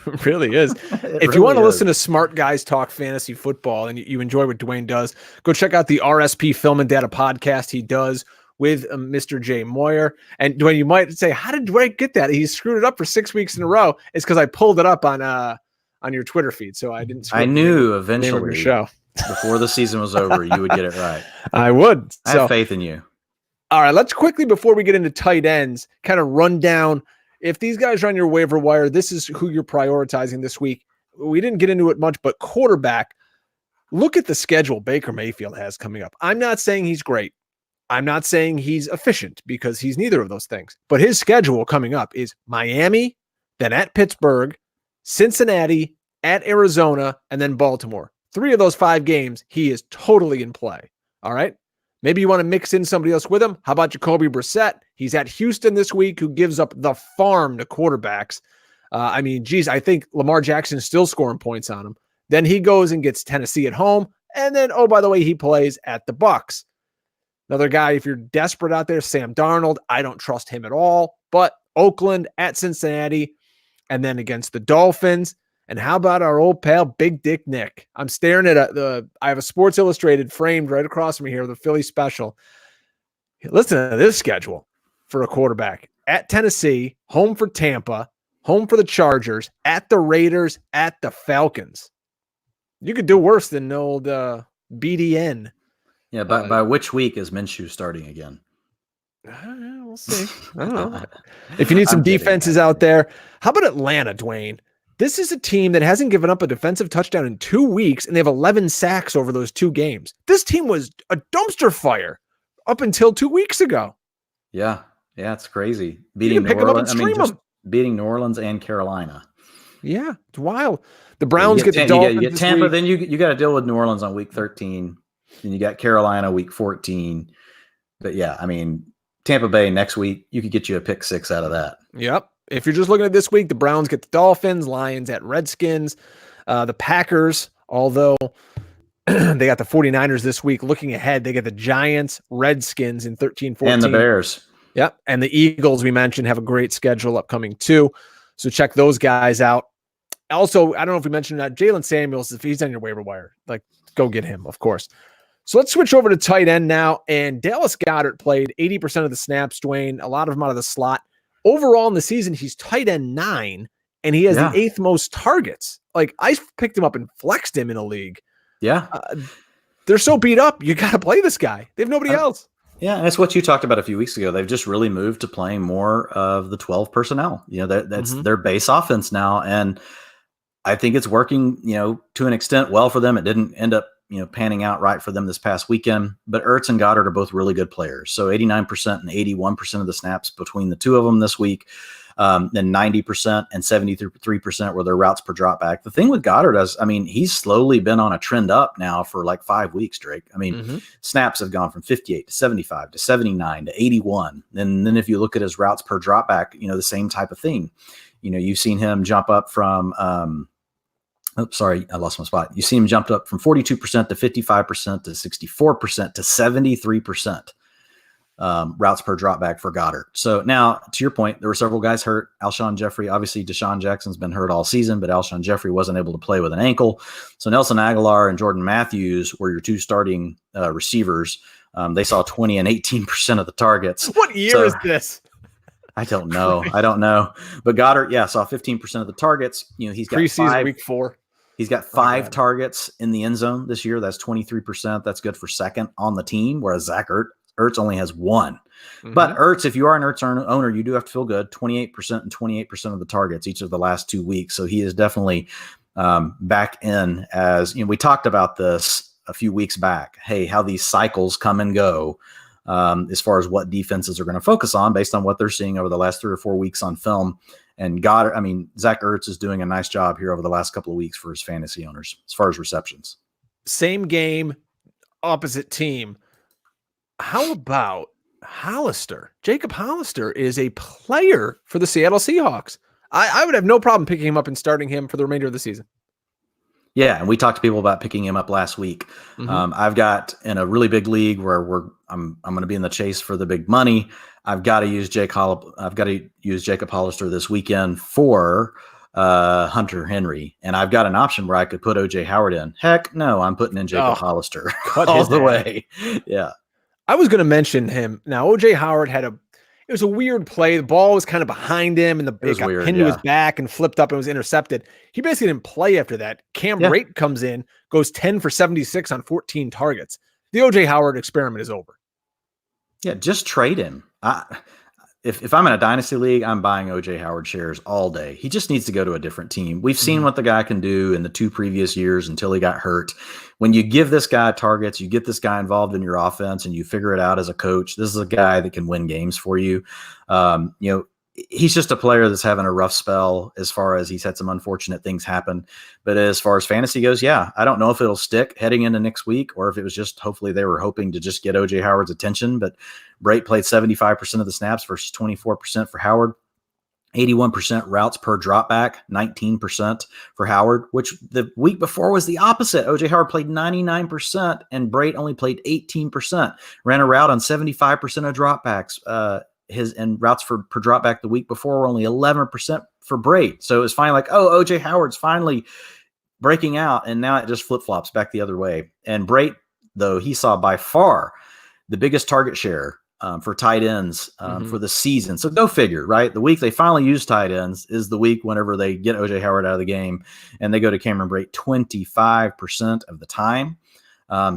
It really is. If you want to listen to smart guys talk fantasy football and you enjoy what Dwain does, go check out the RSP Film and Data podcast he does with Mr. Jay Moyer. And Dwain, you might say, how did Dwain get that? He screwed it up for 6 weeks in a row. It's because I pulled it up on your Twitter feed, so I didn't. I knew eventually your show before the season was over, you would get it right. I would. I have faith in you. All right, let's quickly, before we get into tight ends, kind of run down. If these guys are on your waiver wire, this is who you're prioritizing this week. We didn't get into it much, but quarterback, look at the schedule Baker Mayfield has coming up. I'm not saying he's great. I'm not saying he's efficient because he's neither of those things. But his schedule coming up is Miami, then at Pittsburgh, Cincinnati, at Arizona, and then Baltimore. 3 of those 5 games, he is totally in play. All right? Maybe you want to mix in somebody else with him. How about Jacoby Brissett? He's at Houston this week, who gives up the farm to quarterbacks. I think Lamar Jackson's still scoring points on him. Then he goes and gets Tennessee at home. And then, oh, by the way, he plays at the Bucs. Another guy, if you're desperate out there, Sam Darnold. I don't trust him at all. But Oakland at Cincinnati, and then against the Dolphins. And how about our old pal, Big Dick Nick? I'm staring at I have a Sports Illustrated framed right across from me here, the Philly special. Listen to this schedule for a quarterback. At Tennessee, home for Tampa, home for the Chargers, at the Raiders, at the Falcons. You could do worse than old BDN. Yeah, by which week is Minshew starting again? We'll see. I don't know. If you need some I'm kidding. defenses out there, how about Atlanta, Dwayne? This is a team that hasn't given up a defensive touchdown in 2 weeks, and they have 11 sacks over those 2 games. This team was a dumpster fire up until 2 weeks ago. Yeah, it's crazy. Beating New Orleans. Just beating New Orleans and Carolina. Yeah, it's wild. The Browns get the Dolphins. You get Tampa, then you got to deal with New Orleans on week 13. Then you got Carolina week 14. But yeah, I mean, Tampa Bay next week, you could get you a pick 6 out of that. Yep. If you're just looking at this week, the Browns get the Dolphins, Lions at Redskins, the Packers, although they got the 49ers this week. Looking ahead, they get the Giants, Redskins in 13-14. And the Bears. Yep. And the Eagles, we mentioned, have a great schedule upcoming too. So check those guys out. Also, I don't know if we mentioned that Jalen Samuels, if he's on your waiver wire, like go get him, of course. So let's switch over to tight end now. And Dallas Goedert played 80% of the snaps, Dwayne, a lot of them out of the slot. Overall in the season, he's tight end 9, and he has the 8th most targets. Like, I picked him up and flexed him in a league. Yeah. They're so beat up. You got to play this guy. They have nobody else. Yeah, and that's what you talked about a few weeks ago. They've just really moved to playing more of the 12 personnel. You know, that's their base offense now. And I think it's working, you know, to an extent well for them. It didn't end up, you know, panning out right for them this past weekend. But Ertz and Goddard are both really good players. So 89% and 81% of the snaps between the two of them this week. Then 90% and 73% were their routes per drop back. The thing with Goddard is, I mean, he's slowly been on a trend up now for like 5 weeks, Drake. I mean, snaps have gone from 58 to 75 to 79 to 81. And then if you look at his routes per drop back, you know, the same type of thing. You know, you've seen him jump up from sorry, I lost my spot. You see him jumped up from 42% to 55% to 64% to 73% routes per drop back for Goddard. So now, to your point, there were several guys hurt. Alshon Jeffrey, obviously Deshaun Jackson's been hurt all season, but Alshon Jeffrey wasn't able to play with an ankle. So Nelson Aguilar and Jordan Matthews were your 2 starting receivers. They saw 20 and 18% of the targets. What year is this? I don't know. But Goddard, saw 15% of the targets. You know, he's got preseason week 4. He's got 5 targets in the end zone this year. That's 23%. That's good for second on the team, whereas Zach Ertz only has 1. But Ertz, if you are an Ertz owner, you do have to feel good. 28% and 28% of the targets each of the last 2 weeks. So he is definitely back in, as you know, we talked about this a few weeks back. Hey, how these cycles come and go as far as what defenses are going to focus on based on what they're seeing over the last 3 or 4 weeks on film. And Zach Ertz is doing a nice job here over the last couple of weeks for his fantasy owners as far as receptions. Same game, opposite team. How about Hollister? Jacob Hollister is a player for the Seattle Seahawks. I would have no problem picking him up and starting him for the remainder of the season. Yeah, and we talked to people about picking him up last week. I've got in a really big league where I'm going to be in the chase for the big money. I've got to use Jacob Hollister this weekend for Hunter Henry, and I've got an option where I could put OJ Howard in. Heck no, I'm putting in Jacob Hollister all the way. Yeah, I was going to mention him. Now OJ Howard it was a weird play. The ball was kind of behind him, and it got pinned to his back and flipped up and was intercepted. He basically didn't play after that. Cam Rate comes in, goes 10 for 76 on 14 targets. The OJ Howard experiment is over. Yeah, just trade him. If I'm in a dynasty league, I'm buying OJ Howard shares all day. He just needs to go to a different team. We've seen what the guy can do in the 2 previous years until he got hurt. When you give this guy targets, you get this guy involved in your offense, and you figure it out as a coach. This is a guy that can win games for you. You know, he's just a player that's having a rough spell as far as he's had some unfortunate things happen. But as far as fantasy goes, I don't know if it'll stick heading into next week or if it was just hopefully they were hoping to just get OJ Howard's attention. But Brait played 75% of the snaps versus 24% for Howard. 81% routes per drop back, 19% for Howard, which the week before was the opposite. OJ Howard played 99% and Brait only played 18%. Ran a route on 75% of dropbacks. His routes per drop back the week before were only 11% for Brait. So it was finally like, OJ Howard's finally breaking out, and now it just flip-flops back the other way. And Brait, though, he saw by far the biggest target share for tight ends for the season. So go figure, right? The week they finally use tight ends is the week whenever they get OJ Howard out of the game, and they go to Cameron Brait 25% of the time.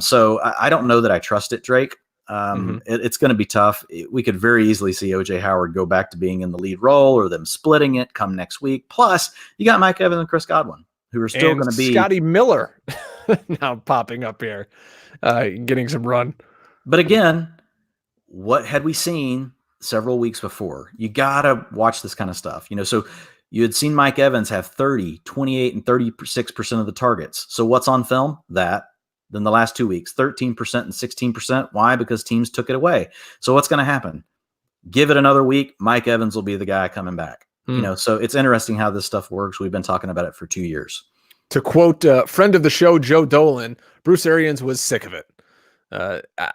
So I don't know that I trust it, Drake. It's going to be tough. We could very easily see OJ Howard go back to being in the lead role or them splitting it come next week. Plus, you got Mike Evans and Chris Godwin, who are still going to be Scotty Miller now popping up here, getting some run. But again, what had we seen several weeks before? You got to watch this kind of stuff. So you had seen Mike Evans have 30, 28, and 36% of the targets. So what's on film? That. Then the last 2 weeks, 13% and 16%. Why? Because teams took it away. So what's going to happen? Give it another week. Mike Evans will be the guy coming back. So it's interesting how this stuff works. We've been talking about it for 2 years. To quote friend of the show, Joe Dolan, Bruce Arians was sick of it.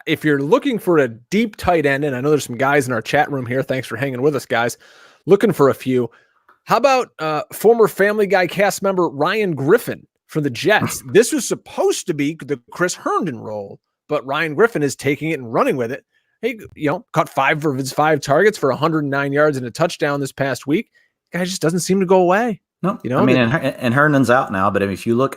If you're looking for a deep tight end, and I know there's some guys in our chat room here, thanks for hanging with us, guys, looking for a few. How about former Family Guy cast member Ryan Griffin from the Jets? This was supposed to be the Chris Herndon role, but Ryan Griffin is taking it and running with it. He, caught 5 of his 5 targets for 109 yards and a touchdown this past week. Guy just doesn't seem to go away. No, and Herndon's out now. But if you look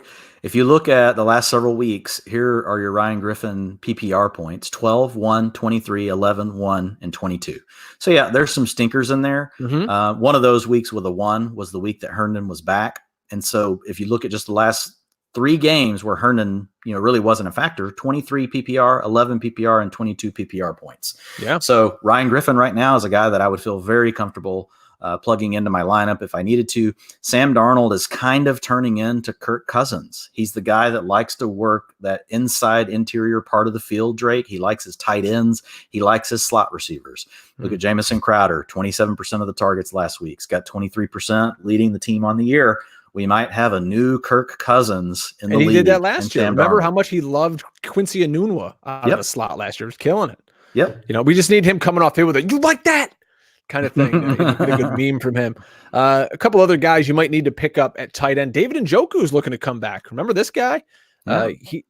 at the last several weeks, here are your Ryan Griffin PPR points: 12, 1, 23, 11, 1, and 22. So yeah, there's some stinkers in there. One of those weeks with a 1 was the week that Herndon was back. And so if you look at just the last 3 games where Herndon, really wasn't a factor, 23 PPR, 11 PPR, and 22 PPR points. Yeah. So Ryan Griffin right now is a guy that I would feel very comfortable plugging into my lineup if I needed to. Sam Darnold is kind of turning into Kirk Cousins. He's the guy that likes to work that inside interior part of the field, Drake. He likes his tight ends. He likes his slot receivers. Look at Jamison Crowder, 27% of the targets last week. He's got 23%, leading the team on the year. We might have a new Kirk Cousins in the league. He did that last year. Remember how much he loved Quincy Enunwa out of the slot last year? He was killing it. Yep. We just need him coming off here with you like that kind of thing. A good meme from him. A couple other guys you might need to pick up at tight end. David Njoku is looking to come back. Remember this guy? He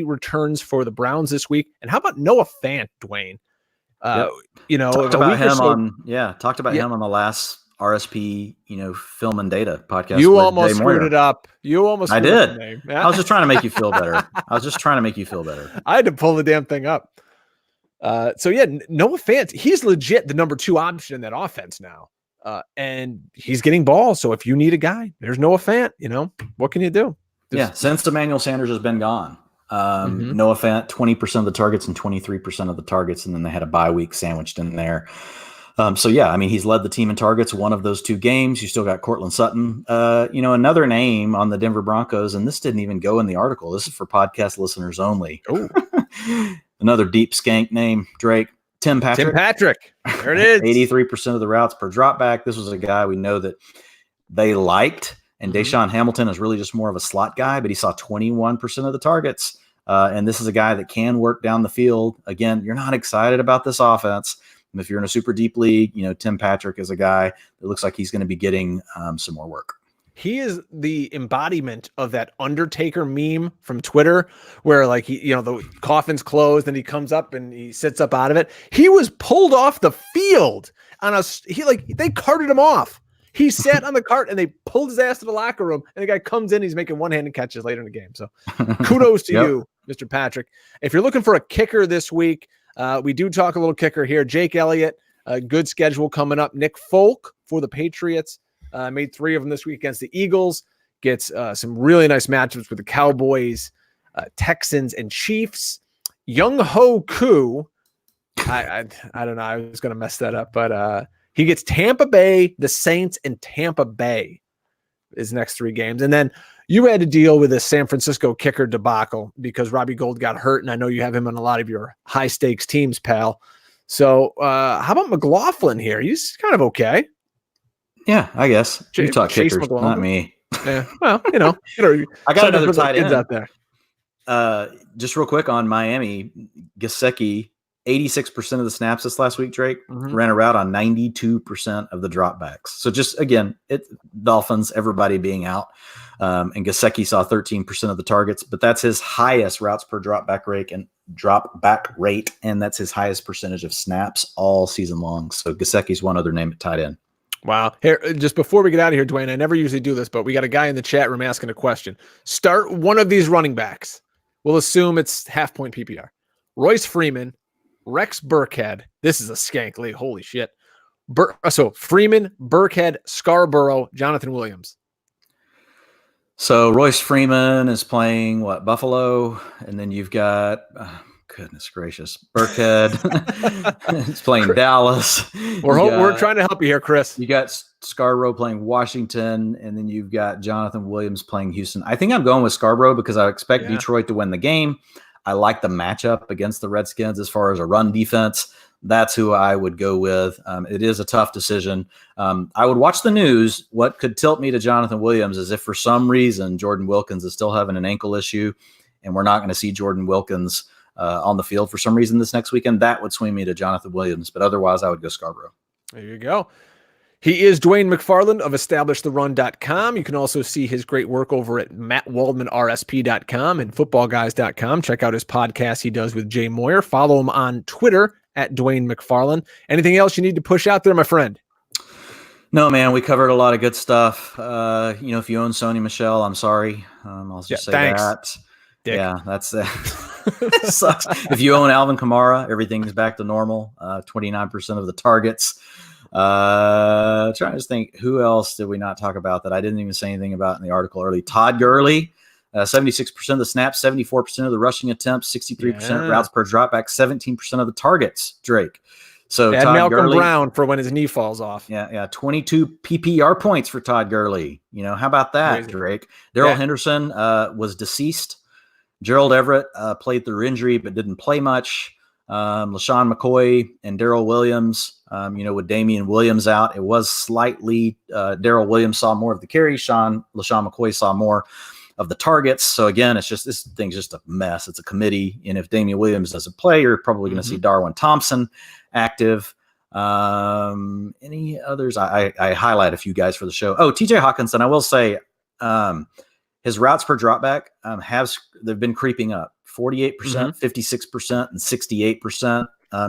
returns for the Browns this week. And how about Noah Fant, Dwayne? Talked about him on the last RSP, film and data podcast. You almost screwed it up. I did. I was just trying to make you feel better. I had to pull the damn thing up. Noah Fant, he's legit the number 2 option in that offense now. And he's getting balls. So if you need a guy, there's Noah Fant, what can you do? Since Emmanuel Sanders has been gone, Noah Fant, 20% of the targets and 23% of the targets. And then they had a bye week sandwiched in there. He's led the team in targets one of those 2 games. You still got Cortland Sutton, another name on the Denver Broncos. And this didn't even go in the article. This is for podcast listeners only. Another deep skank name, Drake. Tim Patrick. There it is. 83% of the routes per drop back. This was a guy we know that they liked. And Deshaun Hamilton is really just more of a slot guy, but he saw 21% of the targets. And this is a guy that can work down the field. Again, you're not excited about this offense. And if you're in a super deep league, Tim Patrick is a guy that looks like he's going to be getting some more work. He is the embodiment of that Undertaker meme from Twitter where the coffin's closed and he comes up and he sits up out of it. He was pulled off the field they carted him off. He sat on the cart and they pulled his ass to the locker room and the guy comes in, he's making one-handed catches later in the game. So kudos to you, Mr. Patrick. If you're looking for a kicker this week, we do talk a little kicker here. Jake Elliott, a good schedule coming up. Nick Folk for the Patriots. Made 3 of them this week against the Eagles. Gets some really nice matchups with the Cowboys, Texans, and Chiefs. Young Ho Koo. I don't know. I was going to mess that up, but he gets Tampa Bay, the Saints, and Tampa Bay his next 3 games. And then you had to deal with a San Francisco kicker debacle because Robbie Gould got hurt, and I know you have him on a lot of your high-stakes teams, pal. So how about McLaughlin here? He's kind of okay. Yeah, I guess. You talk kickers, not me. Yeah, well, I got another tight end out there. Just real quick on Miami, Gesicki, 86% of the snaps this last week, Drake, ran a route on 92% of the dropbacks. So just, again, Dolphins, everybody being out. And Gesicki saw 13% of the targets, but that's his highest routes per dropback rate, and that's his highest percentage of snaps all season long. So Gesicki's one other name at tight end. Wow. Here, just before we get out of here, Dwayne, I never usually do this, but we got a guy in the chat room asking a question. Start one of these running backs. We'll assume it's half-point PPR. Royce Freeman, Rex Burkhead. This is a skank league. Holy shit. So Freeman, Burkhead, Scarborough, Jonathan Williams. So Royce Freeman is playing Buffalo, and then you've got goodness gracious, Burkhead is playing Dallas. We're trying to help you here, Chris. You got Scarborough playing Washington, and then you've got Jonathan Williams playing Houston. I think I'm going with Scarborough because I expect Detroit to win the game. I like the matchup against the Redskins as far as a run defense. That's who I would go with. It is a tough decision. I would watch the news. What could tilt me to Jonathan Williams is if for some reason Jordan Wilkins is still having an ankle issue and we're not going to see Jordan Wilkins on the field for some reason this next weekend, that would swing me to Jonathan Williams. But otherwise, I would go Scarborough. There you go. He is Dwain McFarland of EstablishTheRun.com. You can also see his great work over at MattWaldmanRSP.com and FootballGuys.com. Check out his podcast he does with Jay Moyer. Follow him on Twitter at Dwain McFarland. Anything else you need to push out there, my friend? No, man, we covered a lot of good stuff. If you own Sony Michel, I'm sorry. I'll just say thanks. that. Dick. Yeah, that's it. It sucks. If you own Alvin Kamara, everything's back to normal. 29% of the targets. Trying to think, who else did we not talk about that I didn't even say anything about in the article early? Todd Gurley, 76% of the snaps, 74% of the rushing attempts, 63% routes per dropback, 17% of the targets, Drake. So Add Todd Malcolm Gurley, Brown for when his knee falls off. Yeah, 22 PPR points for Todd Gurley. How about that, Crazy. Drake? Darrell Henderson was deceased. Gerald Everett played through injury but didn't play much. LaShawn McCoy and Darrell Williams, with Damian Williams out, it was slightly Darrell Williams saw more of the carries. LaShawn McCoy saw more of the targets. So again, it's just, this thing's just a mess. It's a committee. And if Damian Williams doesn't play, you're probably going to see Darwin Thompson active. Any others? I highlight a few guys for the show. Oh, TJ Hawkinson. I will say, his routes per dropback they've been creeping up. 48%, 56%, and 68%.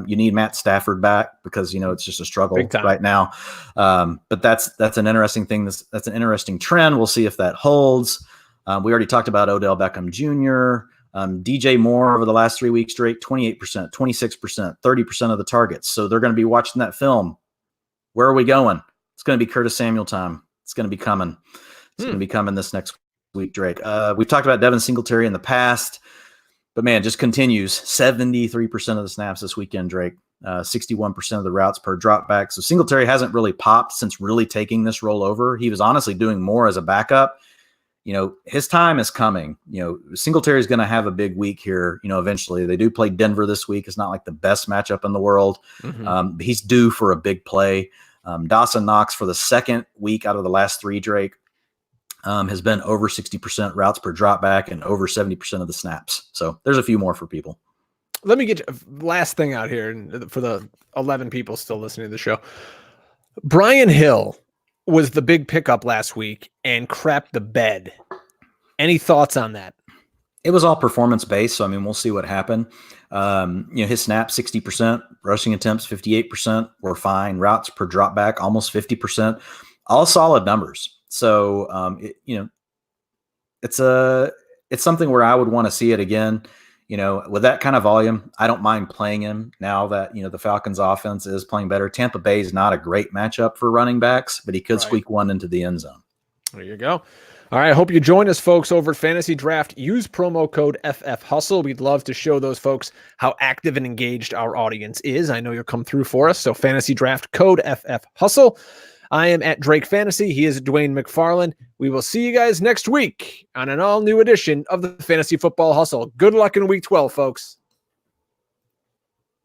You need Matt Stafford back because it's just a struggle right now. But that's an interesting thing. That's an interesting trend. We'll see if that holds. We already talked about Odell Beckham Jr. DJ Moore over the last 3 weeks straight, 28%, 26%, 30% of the targets. So they're going to be watching that film. Where are we going? It's going to be Curtis Samuel time. It's going to be coming. It's going to be coming this next week, Drake. We've talked about Devin Singletary in the past. But man, just continues. 73% of the snaps this weekend, Drake. 61% of the routes per dropback. So Singletary hasn't really popped since really taking this role over. He was honestly doing more as a backup. His time is coming. Singletary is going to have a big week here. Eventually they do play Denver this week. It's not like the best matchup in the world. He's due for a big play. Dawson Knox for the second week out of the last 3, Drake. Has been over 60% routes per dropback and over 70% of the snaps. So there's a few more for people. Let me get last thing out here for the 11 people still listening to the show. Brian Hill was the big pickup last week and crapped the bed. Any thoughts on that? It was all performance based. So, we'll see what happened. His snaps, 60%, rushing attempts, 58% were fine. Routes per dropback, almost 50%, all solid numbers. So, it's something where I would want to see it again. With that kind of volume, I don't mind playing him now that, the Falcons offense is playing better. Tampa Bay is not a great matchup for running backs, but he could squeak one into the end zone. There you go. All right. I hope you join us, folks, over at Fantasy Draft. Use promo code FFHustle. We'd love to show those folks how active and engaged our audience is. I know you'll come through for us. So Fantasy Draft code FFHustle. I am at Drake Fantasy. He is Dwain McFarland. We will see you guys next week on an all-new edition of the Fantasy Football Hustle. Good luck in Week 12, folks.